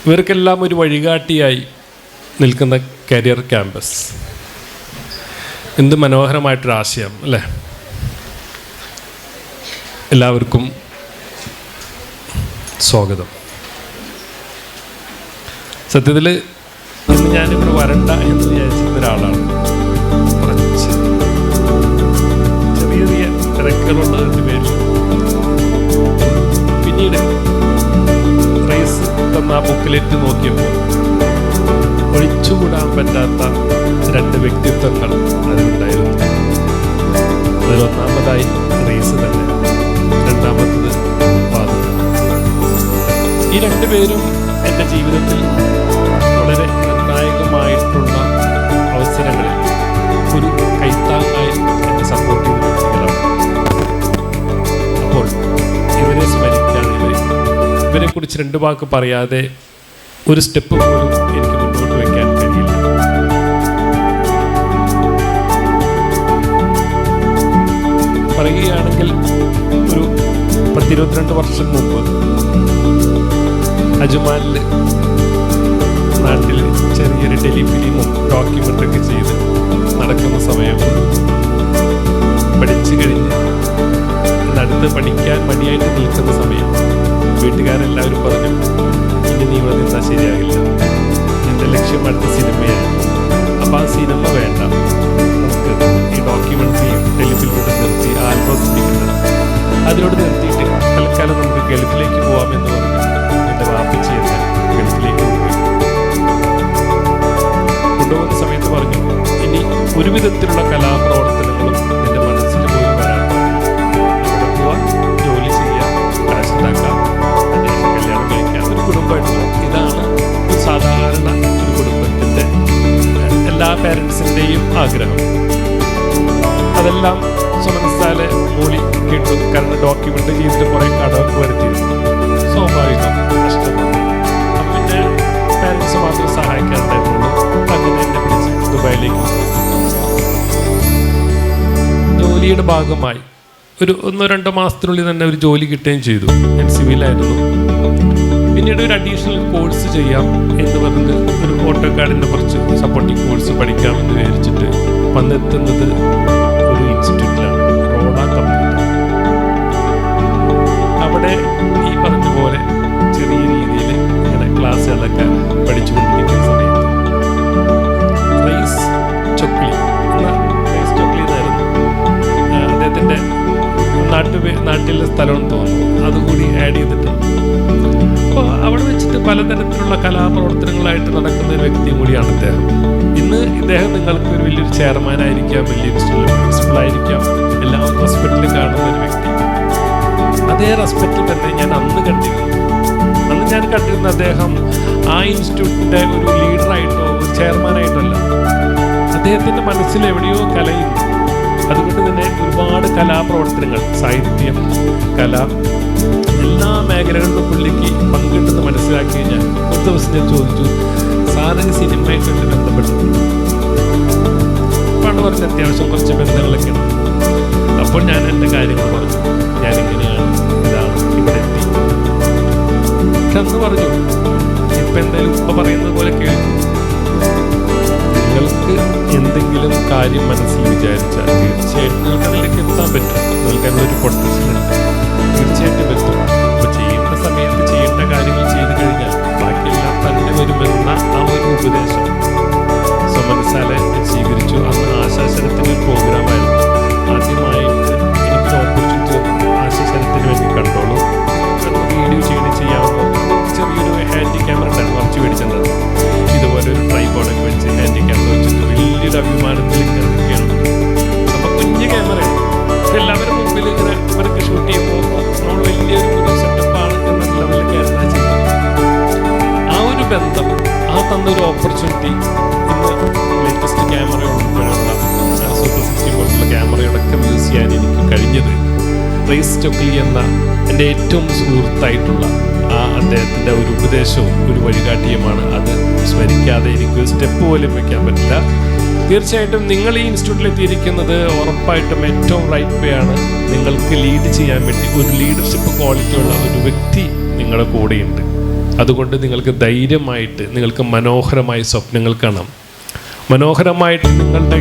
ഇവർക്കെല്ലാം ഒരു വഴികാട്ടിയായി നിൽക്കുന്ന കരിയർ ക്യാമ്പസ്. എന്ത് മനോഹരമായിട്ടൊരാശയം അല്ലേ? എല്ലാവർക്കും സ്വാഗതം. സത്യത്തിൽ ഇന്ന് ഞാനിവിടെ വരണ്ട എന്ന് വിചാരിച്ചിരുന്ന ഒരാളാണ്. കുറച്ച് ചെറിയ ചെറിയ തിരക്കുകളുള്ളതിൻ്റെ പേരിൽ പിന്നീട് റേസ് തന്ന ആ ബുക്കിലെറ്റ് നോക്കിയപ്പോൾ ഒഴിച്ചുകൂടാൻ പറ്റാത്ത രണ്ട് വ്യക്തിത്വങ്ങൾ അതിലുണ്ടായിരുന്നു. അതിലൊന്നാമതായി റേസ് തന്നെ, രണ്ടാമത്തത് ഫാദർ. ഈ രണ്ടുപേരും എൻ്റെ ജീവിതത്തിൽ വളരെ നിർണായകമായിട്ടുള്ള അവസരങ്ങളിൽ ഒരു കൈത്താങ്ങായി എന്നെ സപ്പോർട്ട് ചെയ്ത വ്യക്തികളാണ്. അപ്പോൾ ഇവരെ സ്മരിക്കാൻ, ഇവരെക്കുറിച്ച് രണ്ട് വാക്ക് പറയാതെ ഒരു സ്റ്റെപ്പ് പോലും എനിക്ക് മുന്നോട്ട് വയ്ക്കാൻ കഴിയില്ല. പറയുകയാണെങ്കിൽ ഒരു 10-22 വർഷം മുമ്പ് അജ്മാനിൽ നാട്ടിൽ ചെറിയൊരു ടെലിഫിലിമും ഡോക്യുമെൻ്റൊക്കെ ചെയ്ത് നടക്കുന്ന സമയം, പഠിച്ചു കഴിഞ്ഞ് അടുത്ത് പഠിക്കാൻ മടിയായിട്ട് നിൽക്കുന്ന സമയം വീട്ടുകാരെല്ലാവരും പറഞ്ഞു, ഇനി നീ ഇവിടെ നിന്നാൽ ശരിയാകില്ല, എൻ്റെ ലക്ഷ്യം അടുത്ത സിനിമയാണ്. അപ്പോൾ ആ സിനിമ വേണ്ട, നമുക്ക് ഈ ഡോക്യുമെൻ്ററിയും ടെലിഫിലിമും നിർത്തി ആൽബം അതിനോട് നിർത്തിയിട്ട് തൽക്കാലം നമുക്ക് ഗൾഫിലേക്ക് പോകാമെന്ന് പറഞ്ഞു എൻ്റെ വാപ്പിച്ചി എന്നെ ഗൾഫിലേക്ക് കൊണ്ടുപോകുന്ന സമയത്ത് പറഞ്ഞു, ഇനി ഒരു വിധത്തിലുള്ള കലാപ്രവർത്തനങ്ങളും എൻ്റെ മനസ്സിൽ പോയി വരാൻ പാടില്ല, അവിടെ പോവാൻ, ജോലി ചെയ്യാം, കാശുണ്ടാക്കാം, അതിന് കല്യാണം കഴിക്കാം, ഒരു കുടുംബമായിട്ട് പോകും. ഇതാണ് ഒരു സാധാരണ ഒരു കുടുംബത്തിൻ്റെ എല്ലാ പാരൻസിൻ്റെയും ആഗ്രഹം. അതെല്ലാം സ്വമനസാലെ മൂളി കേട്ടു. കാരണം ഡോക്യുമെൻ്റ് ചെയ്തിട്ട് കുറേ കടമൊക്കെ വരുത്തിയിരുന്നു. സ്വാഭാവികം നഷ്ടമാണ്. അപ്പം പിന്നെ പാരൻസ് മാത്രം സഹായിക്കാറുണ്ടായിരുന്നുള്ളൂ. അങ്ങനെ എന്നെ പിടിച്ച് ദുബായിലേക്ക് ജോലിയുടെ ഭാഗമായി ഒരു 1-2 മാസത്തിനുള്ളിൽ തന്നെ ഒരു ജോലി കിട്ടുകയും ചെയ്തു. ഞാൻ സിവിലായിരുന്നു. പിന്നീട് ഒരു അഡീഷണൽ കോഴ്സ് ചെയ്യാം എന്ന് പറഞ്ഞ് ഒരു ഓട്ടോകാഡിൻ്റെ കുറച്ച് സപ്പോർട്ടിങ് കോഴ്സ് പഠിക്കാമെന്ന് വിചാരിച്ചിട്ട് വന്നെത്തുന്നത് ഒരു ഇൻസ്റ്റിറ്റ്യൂട്ടിലാണ്, റോഡ കമ്പ്യൂട്ടർ. അവിടെ ഈ പറഞ്ഞ പോലെ ചെറിയ രീതിയിൽ ഇങ്ങനെ ക്ലാസ്സുകളൊക്കെ പഠിച്ചുകൊണ്ടിരിക്കുന്ന സമയത്ത് റൈസ് ചൊക്ലി എന്നായിരുന്നു അദ്ദേഹത്തിൻ്റെ നാട്ടിലെ സ്ഥലമെന്ന് തോന്നുന്നു, അതുകൂടി ആഡ് ചെയ്തിട്ടുണ്ട്. അപ്പോൾ അവിടെ വെച്ചിട്ട് പലതരത്തിലുള്ള കലാപ്രവർത്തനങ്ങളായിട്ട് നടക്കുന്ന ഒരു വ്യക്തിയും കൂടിയാണ് അദ്ദേഹം. ഇന്ന് ഇദ്ദേഹം നിങ്ങൾക്ക് ഒരു വലിയൊരു ചെയർമാനായിരിക്കാം, വലിയൊരു പ്രിൻസിപ്പളായിരിക്കാം, എല്ലാവരും റെസ്പെക്റ്റിൽ കാണുന്ന ഒരു വ്യക്തി. അതേ റെസ്പെക്റ്റിൽ തന്നെ ഞാൻ അന്ന് കണ്ടിരുന്ന അദ്ദേഹം ആ ഇൻസ്റ്റിറ്റ്യൂട്ടിൻ്റെ ഒരു ലീഡറായിട്ടോ ഒരു ചെയർമാനായിട്ടോ അല്ല. അദ്ദേഹത്തിൻ്റെ മനസ്സിൽ എവിടെയോ കലയുണ്ട്. അതുകൊണ്ട് തന്നെ ഒരുപാട് കലാപ്രവർത്തനങ്ങൾ, സാഹിത്യം, കല, എല്ലാ മേഖലകളിലും പുള്ളിക്ക് പങ്കിട്ടെന്ന് മനസ്സിലാക്കി കഴിഞ്ഞാൽ ഒരു ദിവസം ഞാൻ ചോദിച്ചു, സാറിന് സിനിമയായിട്ട് ബന്ധപ്പെട്ടിട്ടുണ്ട്? പണ്ട് പറഞ്ഞ അത്യാവശ്യം കുറച്ച് ബന്ധങ്ങളൊക്കെ ഉണ്ട്. അപ്പോൾ ഞാൻ എൻ്റെ കാര്യങ്ങൾ പറഞ്ഞു, ഞാനിങ്ങനെയാണ്, ഇതാണ്, ഇവിടെ എത്തി. പക്ഷെ അന്ന് പറഞ്ഞു, ഇപ്പം എന്തായാലും ഉപ്പ പറയുന്നത് പോലെ കേൾക്കും. നിങ്ങൾക്ക് എന്തെങ്കിലും കാര്യം മനസ്സിൽ വിചാരിച്ചാൽ തീർച്ചയായിട്ടും നിങ്ങൾക്ക് അതിലേക്ക് എത്താൻ പറ്റും. നിങ്ങൾക്ക് അതിനൊരു പൊട്ടൻഷ്യൽ ഉണ്ട്, തീർച്ചയായിട്ടും എത്തും. അപ്പോൾ ചെയ്യേണ്ട സമയത്ത് ചെയ്യേണ്ട കാര്യങ്ങൾ ചെയ്തു കഴിഞ്ഞാൽ ബാക്കിയെല്ലാം തന്നെ വരുമെന്ന ആ ഒരു ഉപദേശം സ്വമനസാലെ സ്വീകരിച്ചു. അന്ന് ആശാസനത്തിൻ്റെ ഒരു പ്രോഗ്രാമായിരുന്നു. ആദ്യമായിട്ട് എനിക്കൊരു ഓപ്പർച്യൂണിറ്റി തന്നു. ആശാസനത്തിന് വേണ്ടി കണ്ടോളൂ, വീഡിയോ ചെയ്യാവുന്ന ചെറിയൊരു ഹാൻഡി ക്യാമറ ഉണ്ടായിരുന്നു, കുറച്ച് മേടിച്ചിട്ടുണ്ട്. ഇതുപോലെ ഒരു ട്രൈപോഡൊക്കെ വെച്ച് ഹാൻഡി ക്യാമറ വെച്ചിട്ട് വലിയൊരു അഭിമാനത്തിൽ ഇങ്ങനെ നിൽക്കുകയാണ്. അപ്പോൾ കുഞ്ഞ് ക്യാമറയാണ്. പക്ഷെ എല്ലാവരും മുമ്പിൽ ഇങ്ങനെ ഇവർക്ക് ഷൂട്ട് ചെയ്യുമ്പോൾ നമ്മൾ വലിയൊരു സെറ്റപ്പാണ് എന്ന ലെവലിലൊക്കെയായിരുന്നു ചെയ്യുന്നത്. ആ ഒരു ബന്ധം, ആ തന്നൊരു ഓപ്പർച്യൂണിറ്റി ഇന്ന് ലേറ്റസ്റ്റ് ക്യാമറ ഉൾപ്പെടെയുള്ള സൂപ്പർ 60 പോലുള്ള ക്യാമറയോടൊക്കെ യൂസ് ചെയ്യാൻ എനിക്ക് കഴിഞ്ഞത് റൈസ് ചൊക്ലി എന്ന എൻ്റെ ഏറ്റവും സുഹൃത്തായിട്ടുള്ള ആ അദ്ദേഹത്തിൻ്റെ ഒരു ഉപദേശവും ഒരു വഴികാട്ടിയുമാണ്. അത് സ്മരിക്കാതെ എനിക്ക് ഒരു സ്റ്റെപ്പ് പോലും വയ്ക്കാൻ പറ്റില്ല. തീർച്ചയായിട്ടും നിങ്ങൾ ഈ ഇൻസ്റ്റിറ്റ്യൂട്ടിൽ എത്തിയിരിക്കുന്നത് ഉറപ്പായിട്ടും ഏറ്റവും റൈറ്റ് വേ ആണ്. നിങ്ങൾക്ക് ലീഡ് ചെയ്യാൻ വേണ്ടി ഒരു ലീഡർഷിപ്പ് ക്വാളിറ്റിയുള്ള ഒരു വ്യക്തി നിങ്ങളുടെ കൂടെയുണ്ട്. അതുകൊണ്ട് നിങ്ങൾക്ക് ധൈര്യമായിട്ട് നിങ്ങൾക്ക് മനോഹരമായ സ്വപ്നങ്ങൾ കാണാം. മനോഹരമായിട്ട് നിങ്ങളുടെ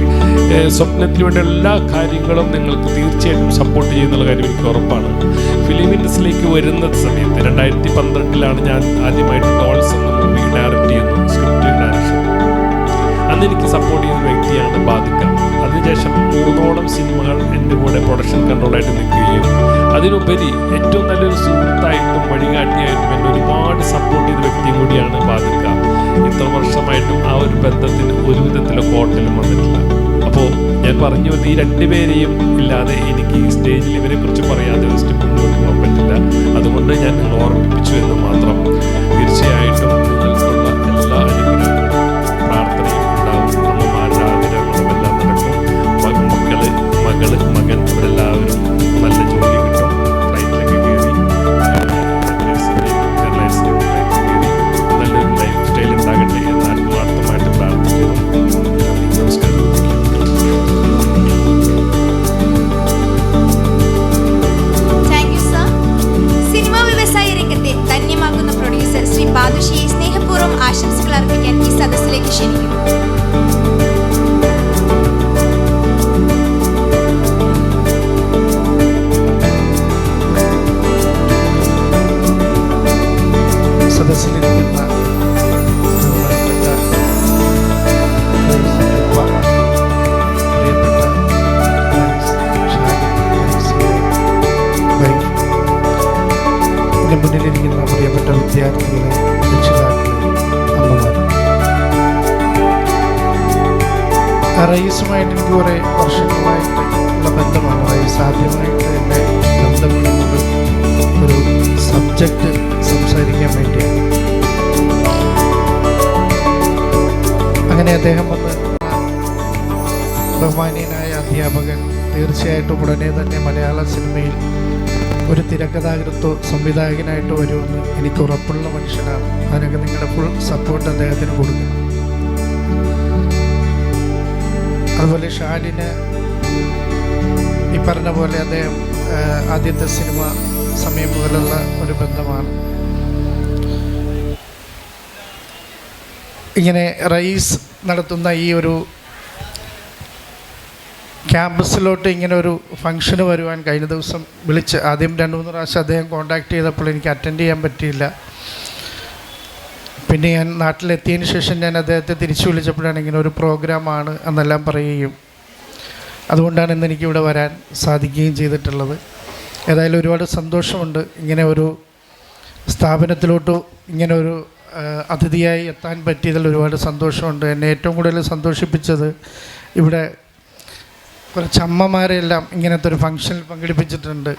സ്വപ്നത്തിലൂടെ എല്ലാ കാര്യങ്ങളും നിങ്ങൾക്ക് തീർച്ചയായിട്ടും സപ്പോർട്ട് ചെയ്യുന്നുള്ള കാര്യം എനിക്ക് ഉറപ്പാണ്. ഫിലിം ഇൻഡസ്ട്രിയിലേക്ക് വരുന്ന സമയത്ത് 2012 ഞാൻ ആദ്യമായിട്ട് ഡോൾസ് എന്ന മൂവി ഡയറക്റ്റ് ചെയ്യുന്നു, സ്ക്രിപ്റ്റ് ഡയറക്ഷൻ. അന്ന് എനിക്ക് സപ്പോർട്ട് ചെയ്യുന്ന വ്യക്തിയാണ് ബാദിക്ക. അതിനുശേഷം 3ഓളം സിനിമകൾ എൻ്റെ കൂടെ പ്രൊഡക്ഷൻ കൺട്രോളായിട്ട് നിൽക്കുകയും അതിനുപരി ഏറ്റവും നല്ലൊരു സുഹൃത്തായിട്ടും വഴികാട്ടിയായിട്ടും എന്നെ ഒരുപാട് സപ്പോർട്ട് ചെയ്ത വ്യക്തിയും കൂടിയാണ് ബാദിക്ക. ഇത്ര വർഷമായിട്ടും ആ ഒരു ബന്ധത്തിന് ഒരു വിധത്തിലെ കോട്ടലും വന്നിട്ടില്ല. അപ്പോൾ ഞാൻ പറഞ്ഞു വന്ന ഈ 2 പേരെയും ഇല്ലാതെ എനിക്ക് ഈ സ്റ്റേജിൽ ഇവരെ കുറിച്ച് പറയാതെ ഒരു സ്റ്റെപ്പ് മുന്നോട്ട് പോകാൻ പറ്റില്ല. അതുകൊണ്ട് ഞാൻ നിങ്ങൾ ഓർമ്മിപ്പിച്ചു എന്ന് മാത്രം. തീർച്ചയായിട്ടും നിങ്ങൾക്കുള്ള എല്ലാ അനുഗ്രഹങ്ങളും പ്രാർത്ഥനയും ഉണ്ടാവും. അമ്മമാരുടെ ആഗ്രഹങ്ങളും എല്ലാം നടക്കും. മകള് മകൻ അവരെല്ലാവരും നല്ല ജോലി കിട്ടും. ഫ്ലൈറ്റിലൊക്കെ കയറി നല്ലൊരു ലൈഫ് സ്റ്റൈൽ ഉണ്ടാകട്ടെ എന്ന് ആത്മാർത്ഥമായിട്ട് പ്രാർത്ഥിക്കുന്നു. നമസ്കാരം. Thank you sir. സിനിമാ വ്യവസായ രംഗത്തെ ധന്യമാക്കുന്ന പ്രൊഡ്യൂസർ ശ്രീ ബാദുഷിയെ സ്നേഹപൂർവ്വം ആശംസകൾ അർപ്പിക്കാൻ ഈ സദസ്സിലേക്ക് ക്ഷണിക്കുന്നു. സദസ്സിലിരിക്കുന്ന എൻ്റെ മുന്നിലിരിക്കുന്ന പ്രിയപ്പെട്ട വിദ്യാർത്ഥികളെ, രക്ഷിതാക്കളെ, അമ്മമാർ, റയീസുമായിട്ട് എനിക്ക് കുറേ വർഷങ്ങളായിട്ട് ഉള്ള ബന്ധമാണ്. റയീസ് ആദ്യമായിട്ട് എന്നെ ബന്ധപ്പെടുന്നത് ഒരു സബ്ജക്റ്റ് സംസാരിക്കാൻ വേണ്ടിയാണ്. അങ്ങനെ അദ്ദേഹം വന്ന് ബഹുമാനീയനായ അധ്യാപകൻ തീർച്ചയായിട്ടും ഉടനെ തന്നെ മലയാള സിനിമയിൽ ഒരു തിരക്കഥാകൃത്തോ സംവിധായകനായിട്ട് വരുമെന്ന് എനിക്ക് ഉറപ്പുള്ള മനുഷ്യനാണ്. അതിനൊക്കെ നിങ്ങളുടെ ഫുൾ സപ്പോർട്ട് അദ്ദേഹത്തിന് കൊടുക്കണം. അതുപോലെ ഷാലിന് ഈ പറഞ്ഞ പോലെ അദ്ദേഹം ആദ്യത്തെ സിനിമ സമയം മുതലുള്ള ഒരു ബന്ധമാണ്. ഇങ്ങനെ റൈസ് നടത്തുന്ന ഈ ഒരു ക്യാമ്പസിലോട്ട് ഇങ്ങനെ ഒരു ഫംഗ്ഷന് വരുവാൻ കഴിഞ്ഞ ദിവസം വിളിച്ച് ആദ്യം 2-3 പ്രാവശ്യം അദ്ദേഹം കോൺടാക്റ്റ് ചെയ്തപ്പോൾ എനിക്ക് അറ്റൻഡ് ചെയ്യാൻ പറ്റിയില്ല. പിന്നെ ഞാൻ നാട്ടിലെത്തിയതിന് ശേഷം ഞാൻ അദ്ദേഹത്തെ തിരിച്ചു വിളിച്ചപ്പോഴാണ് ഇങ്ങനെ ഒരു പ്രോഗ്രാമാണ് എന്നെല്ലാം പറയുകയും അതുകൊണ്ടാണ് ഇന്ന് എനിക്കിവിടെ വരാൻ സാധിക്കുകയും ചെയ്തിട്ടുള്ളത്. ഏതായാലും ഒരുപാട് സന്തോഷമുണ്ട് ഇങ്ങനെ ഒരു സ്ഥാപനത്തിലോട്ട് ഇങ്ങനെ ഒരു അതിഥിയായി എത്താൻ പറ്റിയതിൽ ഒരുപാട് സന്തോഷമുണ്ട്. എന്നെ ഏറ്റവും കൂടുതൽ സന്തോഷിപ്പിച്ചത് ഇവിടെ കുറച്ച് അമ്മമാരെല്ലാം ഇങ്ങനത്തെ ഒരു ഫംഗ്ഷനിൽ പങ്കെടുപ്പിച്ചിട്ടുണ്ട്.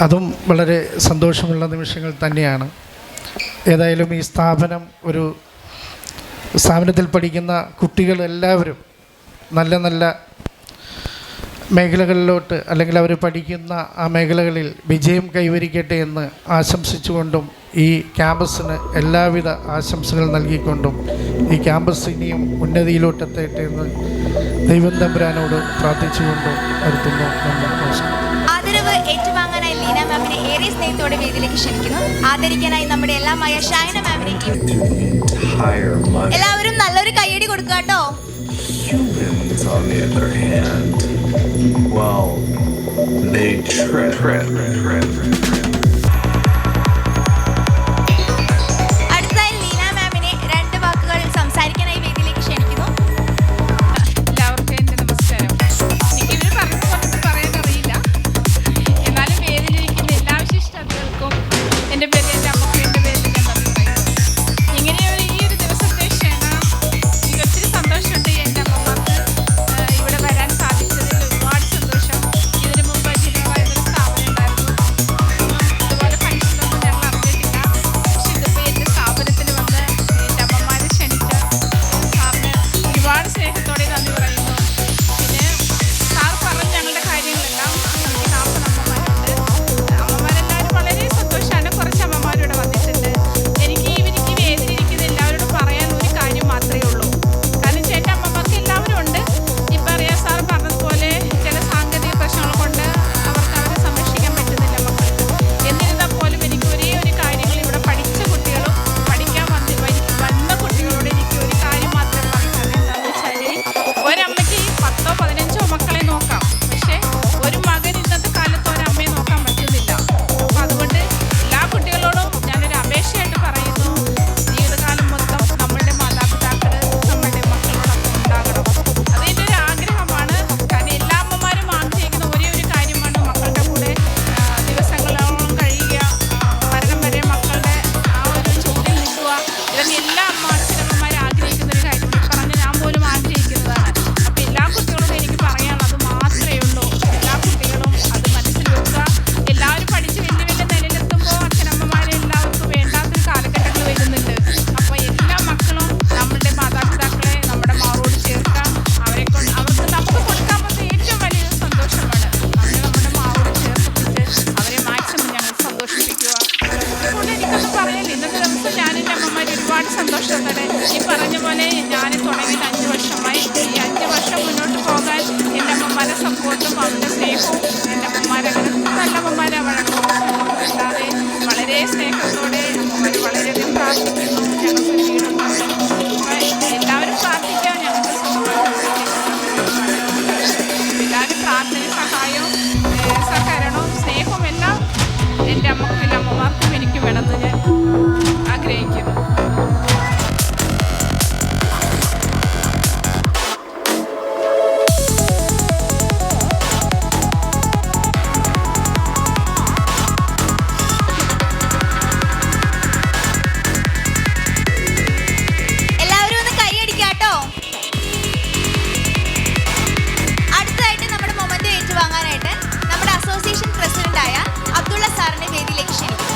അതും വളരെ സന്തോഷമുള്ള നിമിഷങ്ങൾ തന്നെയാണ്. ഏതായാലും ഈ സ്ഥാപനത്തിൽ പഠിക്കുന്ന കുട്ടികളെല്ലാവരും നല്ല നല്ല മേഖലകളിലോട്ട് അല്ലെങ്കിൽ അവർ പഠിക്കുന്ന ആ മേഖലകളിൽ വിജയം കൈവരിക്കട്ടെ എന്ന് ആശംസിച്ചുകൊണ്ടും ഈ ക്യാമ്പസിന് എല്ലാവിധ ആശംസകൾ നൽകിക്കൊണ്ടും ഈ ക്യാമ്പസ് ഇനിയും ഉന്നതിയിലോട്ടെത്തട്ടെ എന്ന് ദൈവം തമ്പുരാനോട് പ്രാർത്ഥിച്ചുകൊണ്ടും നിർത്തുന്നു. നമസ്കാരം. ആദരവ് ഏറ്റുവാങ്ങാനായി ലീന മാമിനെ ഏറെ സ്നേഹത്തോടെ വേദിയിലേക്ക് ക്ഷണിക്കുന്നു. ആദരിക്കാനായി നമ്മുടെ എല്ലാമായ ഷൈന മാമിനെ എല്ലാവരും നല്ലൊരു കയ്യടി കൊടുക്കുക കേട്ടോ. Humans, on the other hand, well, they tread. അടുത്തതായി ലീന മാമിനെ 2 വാക്കുകൾ സംസാരിക്കാനായി വേദിയിലേക്ക് ക്ഷണിക്കുന്നു. എല്ലാവർക്കും എൻ്റെ നമസ്കാരം. എനിക്കിവർ പറഞ്ഞൊന്നും പറയാൻ അറിയില്ല. എന്നാലും വേദിയിലിരിക്കുന്ന എല്ലാ വിശിഷ്ടാതിഥികൾക്കും എൻ്റെ പേരിൽ എൻ്റെ അമ്മക്കും എൻ്റെ പേരിൽ ഞാൻ നന്ദി പറയുന്നു. ഇങ്ങനെയൊരു ഈ ഒരു ദിവസത്തെ ക്ഷണം എനിക്ക് ഒത്തിരി സന്തോഷമുണ്ട്. എൻ്റെ അമ്മമാർക്ക് ഇവിടെ വരാൻ സാധിച്ചതിൽ ഒരുപാട് സന്തോഷം. ഇതിനു മുമ്പ് ജില്ലവായൊരു സ്ഥാപനം ഉണ്ടായിരുന്നു. അതുപോലെ ഫംഗ്ഷനൊന്നും ഞങ്ങൾ അറിഞ്ഞിട്ടില്ല. പക്ഷെ ഇതിപ്പോൾ എൻ്റെ സ്ഥാപനത്തിന് വന്ന് എൻ്റെ അമ്മമാരെ ക്ഷണിച്ച സാറിന് ഒരുപാട് സ്നേഹത്തോടെ നന്ദി പറയുന്നു. പിന്നെ സാർ പറഞ്ഞ ഞങ്ങളുടെ കാര്യങ്ങളെല്ലാം എനിക്ക് 40 അമ്മമാരുണ്ട്. അമ്മമാരെല്ലാവരും വളരെ സന്തോഷമാണ്. കുറച്ച് അമ്മമാരിവിടെ വന്നിട്ടുണ്ട്. എനിക്ക് ഇവർക്ക് വേദിയിലിരിക്കുന്ന എല്ലാവരോടും പറയാൻ ഒരു കാര്യം മാത്രമേ ഉള്ളൂ. കാരണം എൻ്റെ അമ്മമാർക്ക് എല്ലാവരും ഉണ്ട്. ഇപ്പം അറിയാം, സാർ പറഞ്ഞതുപോലെ ചില സാങ്കേതിക പ്രശ്നങ്ങൾ കൊണ്ട് അവർക്ക് അവരെ സംരക്ഷിക്കാൻ പറ്റുന്നില്ല മക്കൾക്ക്. എന്നിരുന്നാൽ പോലും എനിക്ക് ഒരേ ഒരു കാര്യങ്ങൾ ഇവിടെ പഠിച്ച കുട്ടികളും പഠിക്കാൻ വന്ന കുട്ടികളോട് എനിക്ക് ഒരു കാര്യം മാത്രമേ പറയാനുള്ളൂ. എന്താണെന്ന് വെച്ചാൽ ഒരമ്മയ്ക്ക് 10 15 മക്കളെ നോക്കാം. പക്ഷേ ഒരു മകൻ ഇന്നത്തെ കാലത്ത് ഒരമ്മയെ നോക്കാൻ പറ്റുന്നില്ല. അപ്പോൾ അതുകൊണ്ട് എല്ലാ കുട്ടികളോടും ഞാനൊരു അപേക്ഷയായിട്ട് പറയുന്നു, ജീവിതകാലം മൊത്തം നമ്മളുടെ മാതാപിതാക്കൾ നമ്മളുടെ മക്കളോടൊപ്പം ഉണ്ടാകണം. അതെൻ്റെ ഒരു ആഗ്രഹമാണ്. കാരണം എല്ലാ അമ്മമാരും ആഗ്രഹിക്കുന്ന ഒരേ ഒരു കാര്യമാണ് മക്കളുടെ കൂടെ ദിവസങ്ങളോളം കഴിയുക, മരണം വരെ മക്കളുടെ ആ ഒരു ചൂടിൽ നിൽക്കുക. ഇതൊക്കെ എല്ലാ അച്ഛനമ്മമാരും ആഗ്രഹിക്കുന്ന ഒരു കാര്യം. പറഞ്ഞ് ഞാൻ പോലും ആഗ്രഹിക്കുന്നതാണ്. അപ്പോൾ എല്ലാ കുട്ടികളോടും എനിക്ക് പറയാനുള്ളത് മാത്രമേ ഉള്ളൂ, എല്ലാ കുട്ടികളും അത് മനസ്സിൽ വെക്കുക. എല്ലാവരും പഠിച്ച് വലിയ വലിയ നിലയിലെത്തുമ്പോൾ അച്ഛനമ്മമാരെ എല്ലാവർക്കും വേണ്ടാത്തൊരു കാലഘട്ടങ്ങൾ വരുന്നുണ്ട്. അപ്പോൾ എല്ലാ മക്കളും നമ്മളുടെ മാതാപിതാക്കളെ നമ്മുടെ മാറോട് ചേർക്കാം. അവർക്ക് നമുക്ക് കൊടുക്കാൻ പറ്റുന്ന ഏറ്റവും വലിയ സന്തോഷമാണ് നമ്മുടെ മാറോട് ചേർത്തിട്ട് അവരെ മാക്സിമം ഞങ്ങൾ സന്തോഷിപ്പിക്കുക. അതുകൊണ്ട് എനിക്കൊന്നും പറയാനില്ല. ഇന്നത്തെ ദിവസം ഞാൻ എൻ്റെ അമ്മമാർ ഒരുപാട് സന്തോഷത്തോടെ ഈ പറഞ്ഞ പോലെ ഞാൻ തുടങ്ങിയിട്ട് 5 വർഷമായി. ഈ 5 വർഷം മുന്നോട്ട് പോകാൻ എൻ്റെ അമ്മമാരെ സപ്പോർട്ടും അവരുടെ സ്നേഹവും എൻ്റെ അമ്മമാരങ്ങനെ നല്ല അമ്മമാരെ വഴക്കമില്ലാതെ വളരെ സ്നേഹത്തോടെ അമ്മമാർ വളരെയധികം പ്രാർത്ഥിക്കുന്നു. ഞങ്ങൾക്കൊരു വീടുണ്ടാകും. എല്ലാവരും പ്രാർത്ഥിക്കാം. ഞങ്ങൾക്ക് എല്ലാവരും പ്രാർത്ഥന സഹായവും സഹകരണവും സ്നേഹവും എല്ലാം എൻ്റെ അമ്മക്കും എല്ലാ അമ്മമാർക്കും എനിക്ക് വേണമെന്ന് ഞാൻ ആഗ്രഹിക്കുന്നു. എല്ലാവരും ഒന്ന് കൈയടിക്കാട്ടോ. അടുത്തതായിട്ട് നമ്മുടെ മൊമെന്റ് ഏറ്റുവാങ്ങാനായിട്ട് നമ്മുടെ അസോസിയേഷൻ പ്രസിഡന്റായ അബ്ദുള്ള സാറിനെ വേദിയിലേക്ക് ക്ഷണിക്കുന്നു.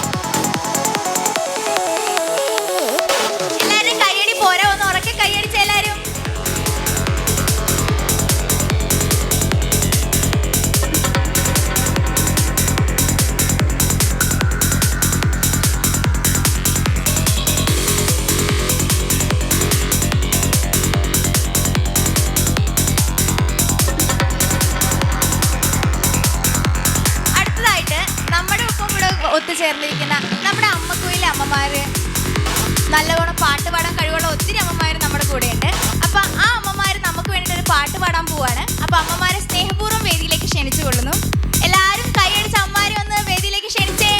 ഒത്തുചേർന്നിരിക്കുന്ന നമ്മുടെ അമ്മക്കുയിലെ അമ്മമാർ, നല്ലവണ്ണം പാട്ട് പാടാൻ കഴിവുള്ള ഒത്തിരി അമ്മമാർ നമ്മുടെ കൂടെയുണ്ട്. അപ്പോൾ ആ അമ്മമാർ നമുക്ക് വേണ്ടിയിട്ട് ഒരു പാട്ട് പാടാൻ പോവാണ്. അപ്പോൾ അമ്മമാരെ സ്നേഹപൂർവ്വം വേദിയിലേക്ക് ക്ഷണിച്ചു കൊള്ളുന്നു. എല്ലാവരും കൈയടിച്ച് അമ്മമാരെ ഒന്ന് വേദിയിലേക്ക് ക്ഷണിച്ചേ.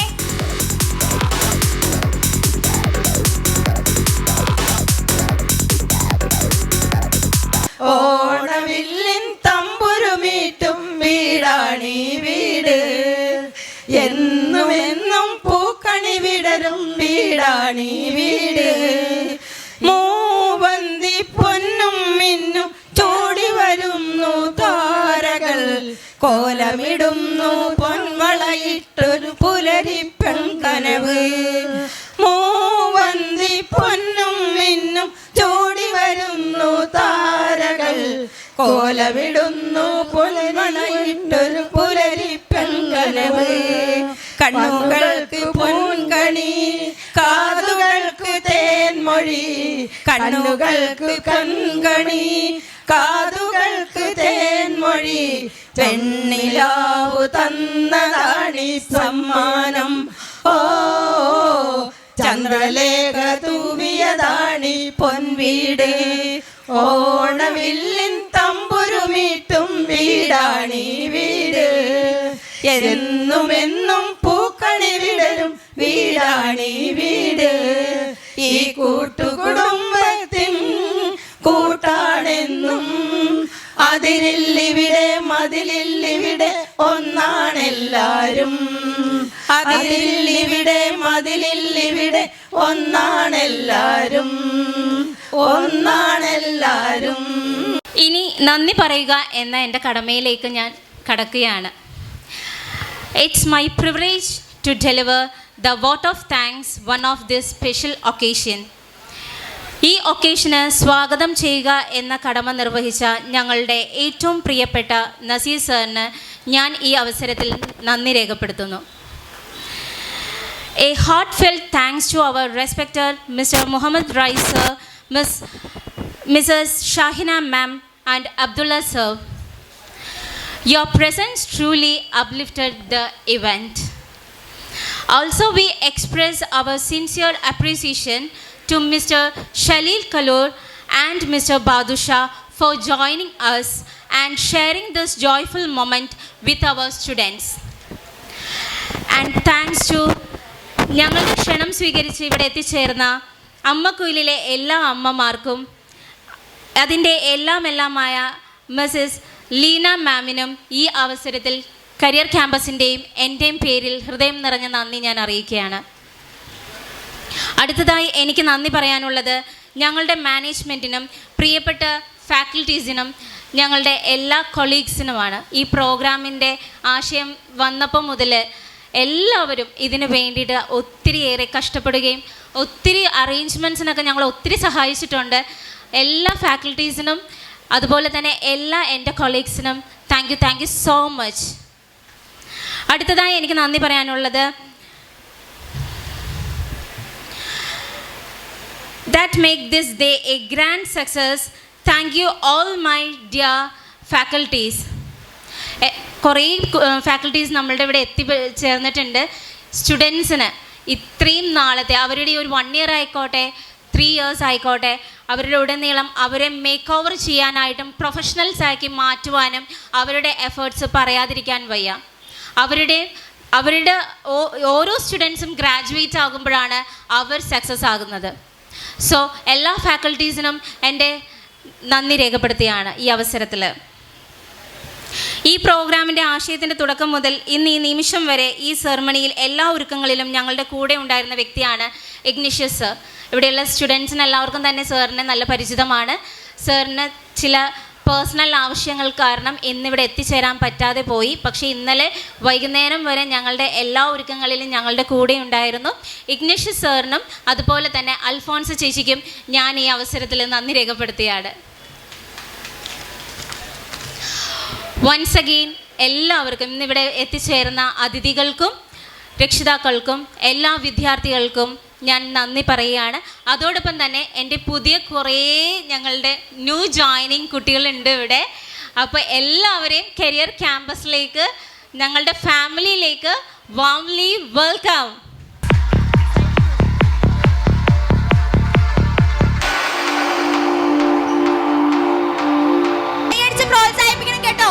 ഓണവില്ലിൻ തമ്പുരുമീട്ടും വീടാണീ വീട്, എന്നും എന്നും പൂക്കണി വിടരും വീടാണീ വീട്. മൂവന്തി പൊന്നും മിന്നും ചോടി വരുന്നു താരകൾ, കോലമിടുന്നു പൊൻവളയിട്ടൊരു പുലരിപ്പെൺ കനവ്. മൂവന്തി പൊന്നും മിന്നും ചോടി വരുന്നു താരകൾ, കോലമിടുന്നു പൊൻവളയിട്ടൊരു പുലരിപ്പെൺ കനവ്. കണ്ണുകൾക്ക് പൊൻകണി, കാതുകൾക്ക് തേൻമൊഴി, കണ്ണുകൾക്ക് കൺകണി, കാതുകൾക്ക് തേൻമൊഴി. പെണ്ണിലാവു തന്നതാണി സമ്മാനം, ഓ ചന്ദ്രലേഖ തൂവിയതാണി പൊൻവീട്. ഓണവില്ലിൻ തമ്പുരുമീട്ടും വീടാണീ വീട്, എന്നും എന്നും പൂക്കണി വിടരും വീടാണീ വീട്. ഈ കൂട്ടുകുടുംബത്തിൻ കൂട്ടാണെന്നും, അതിരില്ലിവിടെ മതിലില്ലിവിടെ ഒന്നാണെല്ലാരും, അതിരില്ലിവിടെ മതിലില്ലിവിടെ ഒന്നാണെല്ലാരും, ഒന്നാണെല്ലാരും. ഇനി നന്ദി പറയുക എന്ന എൻ്റെ കടമയിലേക്ക് ഞാൻ കടക്കുകയാണ്. It's my privilege to deliver the vote of thanks one of this special occasion. ഈ ഒക്കേഷന് സ്വാഗതം ചെയ്യുക എന്ന കടമ നിർവഹിച്ച ഞങ്ങളുടെ ഏറ്റവും പ്രിയപ്പെട്ട നസീർ സാറിന് ഞാൻ ഈ അവസരത്തിൽ നന്ദി രേഖപ്പെടുത്തുന്നു. A heartfelt thanks to our respected Mr. Muhammad Rai sir, Mrs. Shahina ma'am and Abdullah sir. Your presence truly uplifted the event. Also, we express our sincere appreciation to Mr. Shalil Kalur and Mr. Badusha for joining us and sharing this joyful moment with our students. And thanks to ഞങ്ങളുടെ ക്ഷണം സ്വീകരിച്ച് ഇവിടെ എത്തിച്ചേർന്ന അമ്മക്കുയിലിലെ എല്ലാ അമ്മമാർക്കും അതിൻ്റെ എല്ലാമായ Mrs Leena മാമിനും ഈ അവസരത്തിൽ കരിയർ ക്യാമ്പസിൻ്റെയും എൻ്റെയും പേരിൽ ഹൃദയം നിറഞ്ഞ നന്ദി ഞാൻ അറിയിക്കുകയാണ്. അടുത്തതായി എനിക്ക് നന്ദി പറയാനുള്ളത് ഞങ്ങളുടെ മാനേജ്മെൻറ്റിനും പ്രിയപ്പെട്ട ഫാക്കൽറ്റീസിനും ഞങ്ങളുടെ എല്ലാ കൊളീഗ്സിനുമാണ്. ഈ പ്രോഗ്രാമിൻ്റെ ആശയം വന്നപ്പോൾ മുതൽ എല്ലാവരും ഇതിന് വേണ്ടിയിട്ട് ഒത്തിരിയേറെ കഷ്ടപ്പെടുകയും ഒത്തിരി അറേഞ്ച്മെൻറ്റ്സിനൊക്കെ ഞങ്ങൾ ഒത്തിരി സഹായിച്ചിട്ടുണ്ട്. എല്ലാ ഫാക്കൽറ്റീസിനും അതുപോലെ തന്നെ എല്ലാ എൻ്റെ കൊളീഗ്സിനും താങ്ക് യു സോ മച്ച്. അടുത്തതായി എനിക്ക് നന്ദി പറയാനുള്ളത് that make this day a grand success. Thank you all my dear faculties. കുറേ ഫാക്കൽറ്റീസ് നമ്മളുടെ ഇവിടെ എത്തിച്ചേർന്നിട്ടുണ്ട്. സ്റ്റുഡൻസിന് ഇത്രയും നാളത്തെ അവരുടെ ഒരു 1 year ആയിക്കോട്ടെ 3 years ആയിക്കോട്ടെ അവരുടെ ഉടനീളം അവരെ മേക്ക് ഓവർ ചെയ്യാനായിട്ടും പ്രൊഫഷണൽസാക്കി മാറ്റുവാനും അവരുടെ എഫേർട്സ് പറയാതിരിക്കാൻ വയ്യ. അവരുടെ ഓരോ സ്റ്റുഡൻസും ഗ്രാജുവേറ്റ് ആകുമ്പോഴാണ് അവർ സക്സസ് ആകുന്നത്. സോ എല്ലാ ഫാക്കൽറ്റീസിനും എൻ്റെ നന്ദി രേഖപ്പെടുത്തുകയാണ് ഈ അവസരത്തിൽ. ഈ പ്രോഗ്രാമിൻ്റെ ആശയത്തിൻ്റെ തുടക്കം മുതൽ ഇന്ന് ഈ നിമിഷം വരെ ഈ സെറമണിയിൽ എല്ലാ ഒരുക്കങ്ങളിലും ഞങ്ങളുടെ കൂടെ ഉണ്ടായിരുന്ന വ്യക്തിയാണ് ഇഗ്നിഷ്യസ് സർ. ഇവിടെയുള്ള സ്റ്റുഡൻസിന് എല്ലാവർക്കും തന്നെ സാറിനെ നല്ല പരിചിതമാണ്. സാറിന് ചില പേഴ്സണൽ ആവശ്യങ്ങൾ കാരണം ഇന്നിവിടെ എത്തിച്ചേരാൻ പറ്റാതെ പോയി. പക്ഷേ ഇന്നലെ വൈകുന്നേരം വരെ ഞങ്ങളുടെ എല്ലാ ഒരുക്കങ്ങളിലും ഞങ്ങളുടെ കൂടെ ഉണ്ടായിരുന്നു. ഇഗ്നിഷ്യസ് സാറിനും അതുപോലെ തന്നെ അൽഫോൺസ് ചേച്ചിക്കും ഞാൻ ഈ അവസരത്തിൽ നന്ദി രേഖപ്പെടുത്തുകയാണ്. വൺസ് അഗെയിൻ എല്ലാവർക്കും ഇന്നിവിടെ എത്തിച്ചേർന്ന അതിഥികൾക്കും രക്ഷിതാക്കൾക്കും എല്ലാ വിദ്യാർത്ഥികൾക്കും ഞാൻ നന്ദി പറയുകയാണ്. അതോടൊപ്പം തന്നെ എൻ്റെ പുതിയ കുറേ ഞങ്ങളുടെ ന്യൂ ജോയിനിങ് കുട്ടികളുണ്ട് ഇവിടെ. അപ്പോൾ എല്ലാവരെയും കരിയർ ക്യാമ്പസിലേക്ക് ഞങ്ങളുടെ ഫാമിലിയിലേക്ക് warmly welcome. കൈയടിച്ച് പ്രോത്സാഹിപ്പിക്കണം കേട്ടോ.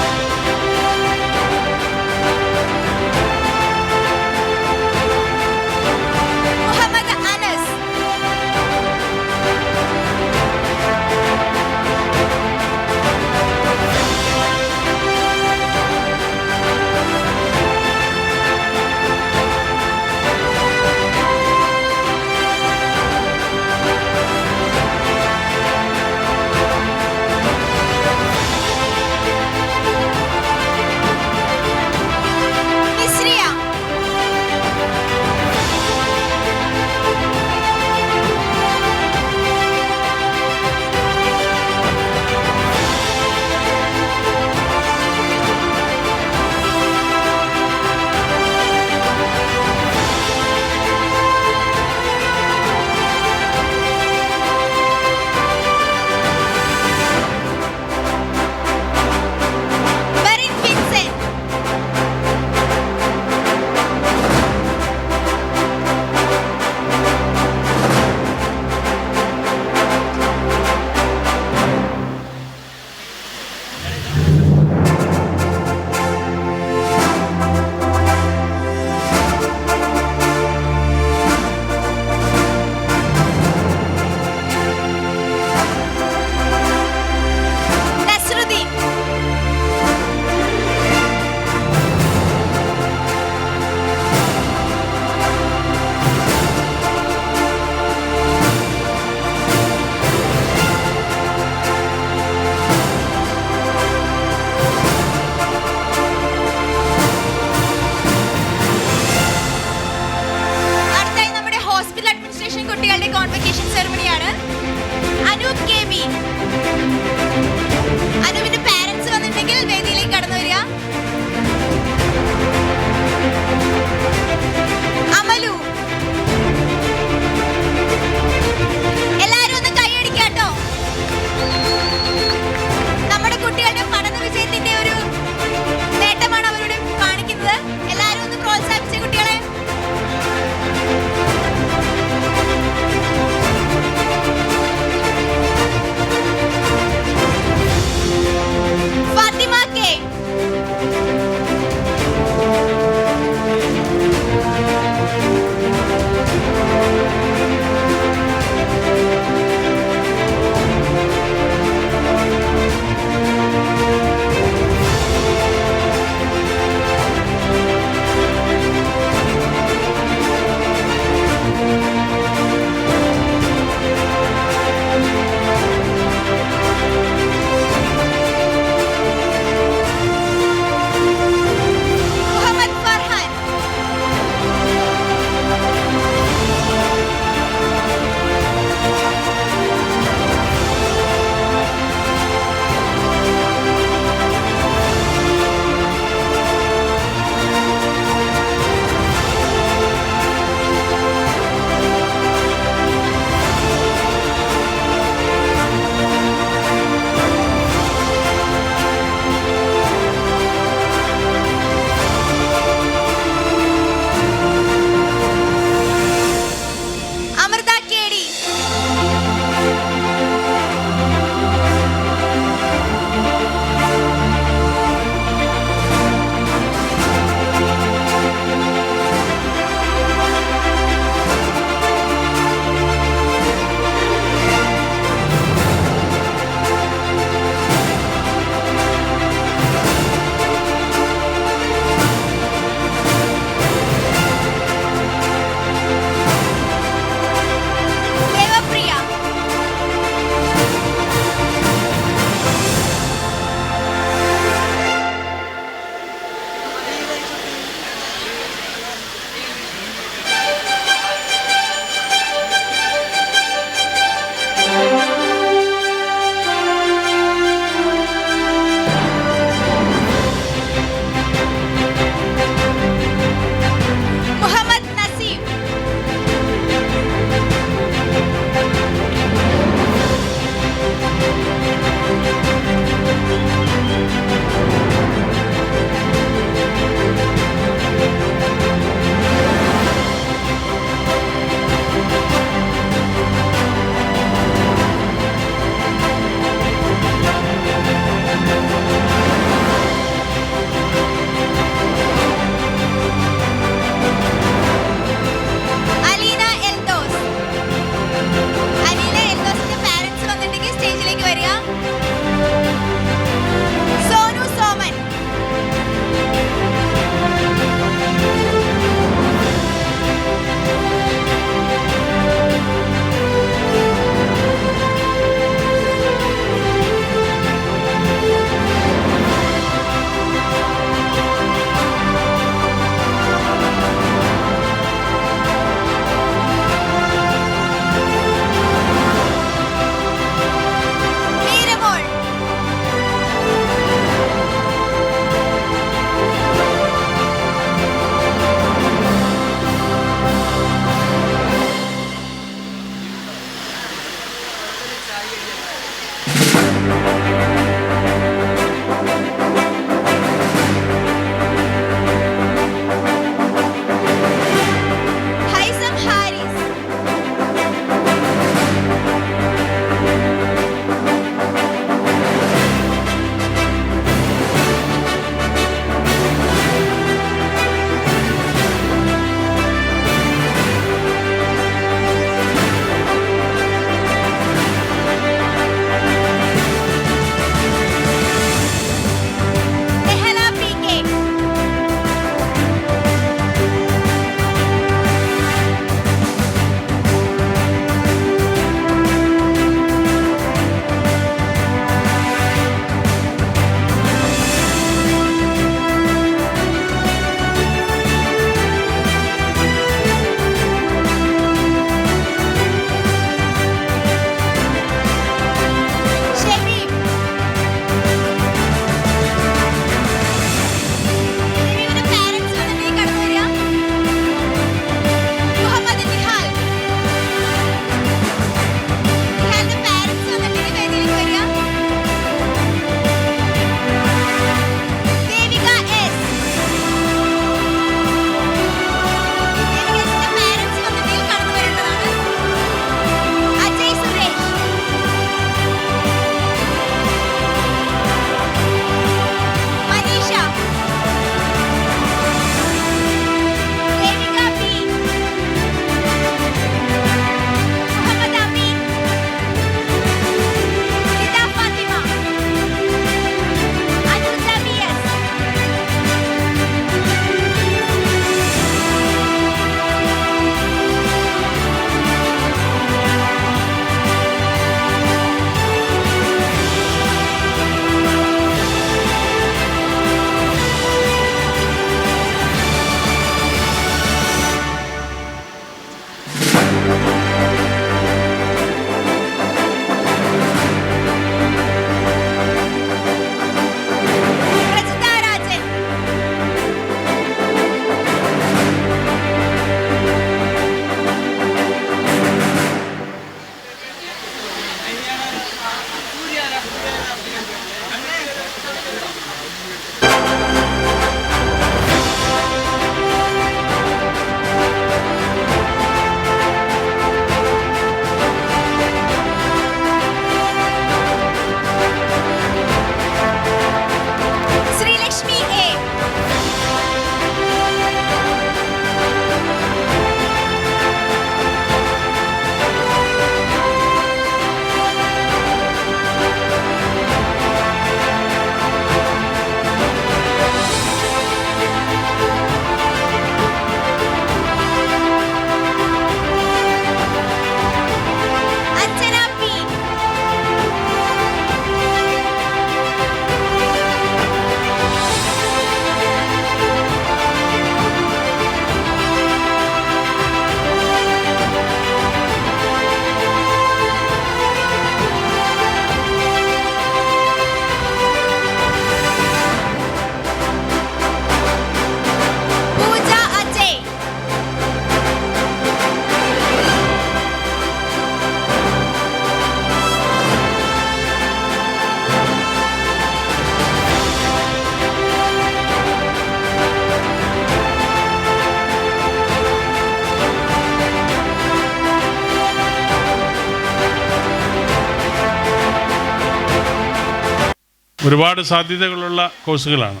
ഒരുപാട് സാധ്യതകളുള്ള കോഴ്സുകളാണ്.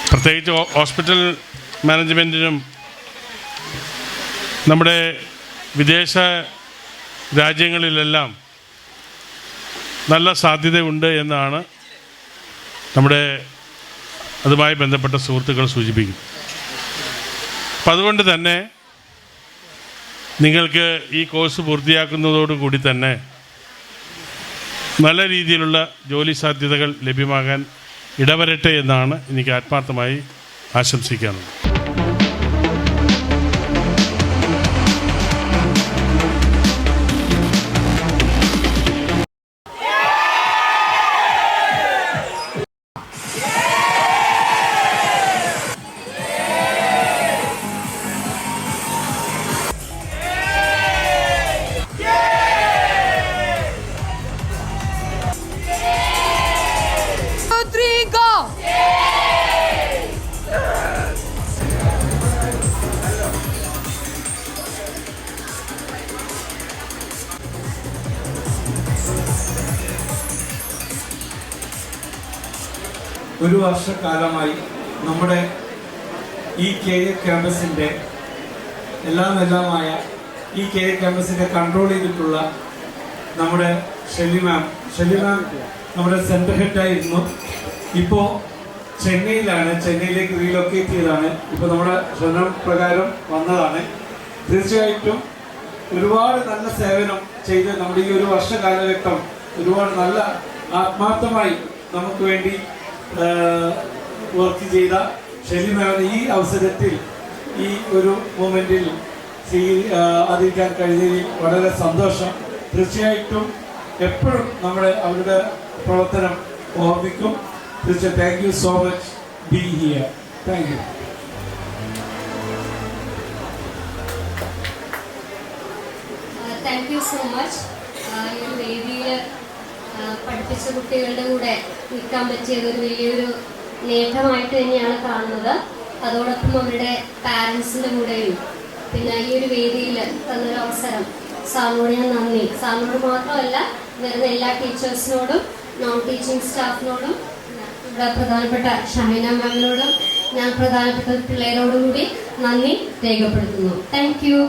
പ്രത്യേകിച്ച് ഹോസ്പിറ്റൽ മാനേജ്മെൻറ്റിനും നമ്മുടെ വിദേശ രാജ്യങ്ങളിലെല്ലാം നല്ല സാധ്യതയുണ്ട് എന്നാണ് നമ്മുടെ അതുമായി ബന്ധപ്പെട്ട സുഹൃത്തുക്കൾ സൂചിപ്പിക്കുന്നത്. അപ്പം അതുകൊണ്ട് തന്നെ നിങ്ങൾക്ക് ഈ കോഴ്സ് പൂർത്തിയാക്കുന്നതോടുകൂടി തന്നെ നല്ല രീതിയിലുള്ള ജോലി സാധ്യതകൾ ലഭ്യമാകാൻ ഇടവരട്ടെ എന്നാണ് എനിക്ക് ആത്മാർത്ഥമായി ആശംസിക്കാനുള്ളത്. ഒരു വർഷക്കാലമായി നമ്മുടെ ഈ KA ക്യാമ്പസിൻ്റെ എല്ലാമായ ഈ KA ക്യാമ്പസിനെ കൺട്രോൾ ചെയ്തിട്ടുള്ള നമ്മുടെ ഷെലി മാം നമ്മുടെ സെൻറ്റർ ഹെഡായിരുന്നു. ഇപ്പോൾ ചെന്നൈയിലേക്ക് റീലൊക്കേറ്റ് ചെയ്തതാണ്. ഇപ്പോൾ നമ്മുടെ ക്ഷണപ്രകാരം വന്നതാണ്. തീർച്ചയായിട്ടും ഒരുപാട് നല്ല സേവനം ചെയ്ത് നമ്മുടെ ഈ ഒരു വർഷ കാലഘട്ടം ഒരുപാട് നല്ല ആത്മാർത്ഥമായി നമുക്ക് വേണ്ടി വർക്ക് ചെയ്ത ഷെലി മാമിന് ഈ അവസരത്തിൽ ഈ ഒരു മൊമെൻറ്റിൽ അറിയിക്കാൻ കഴിഞ്ഞതിൽ വളരെ സന്തോഷം. തീർച്ചയായിട്ടും എപ്പോഴും അവരുടെ പ്രവർത്തനം ഓർമ്മിക്കും. തീർച്ചയായും thank you so much B here. Thank you. Thank you so much. ഈ ഒരു വേദിയിൽ പഠിപ്പിച്ച കുട്ടികളുടെ കൂടെ നിൽക്കാൻ പറ്റിയത് ഒരു വലിയൊരു നേട്ടമായിട്ട് തന്നെയാണ് കാണുന്നത്. അതോടൊപ്പം അവരുടെ പാരൻസിൻ്റെ കൂടെയും പിന്നെ ഈ ഒരു വേദിയിൽ തന്നൊരു അവസരം സാറിനോട് ഞാൻ നന്ദി. സാറിനോട് മാത്രമല്ല വരുന്ന എല്ലാ ടീച്ചേഴ്സിനോടും നോൺ ടീച്ചിങ് സ്റ്റാഫിനോടും ഇവിടെ പ്രധാനപ്പെട്ട ഷഹീന മാമിനോടും ഞാൻ പ്രധാനപ്പെട്ട പിള്ളേരോടും കൂടി നന്ദി രേഖപ്പെടുത്തുന്നു. Thank you.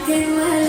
Get my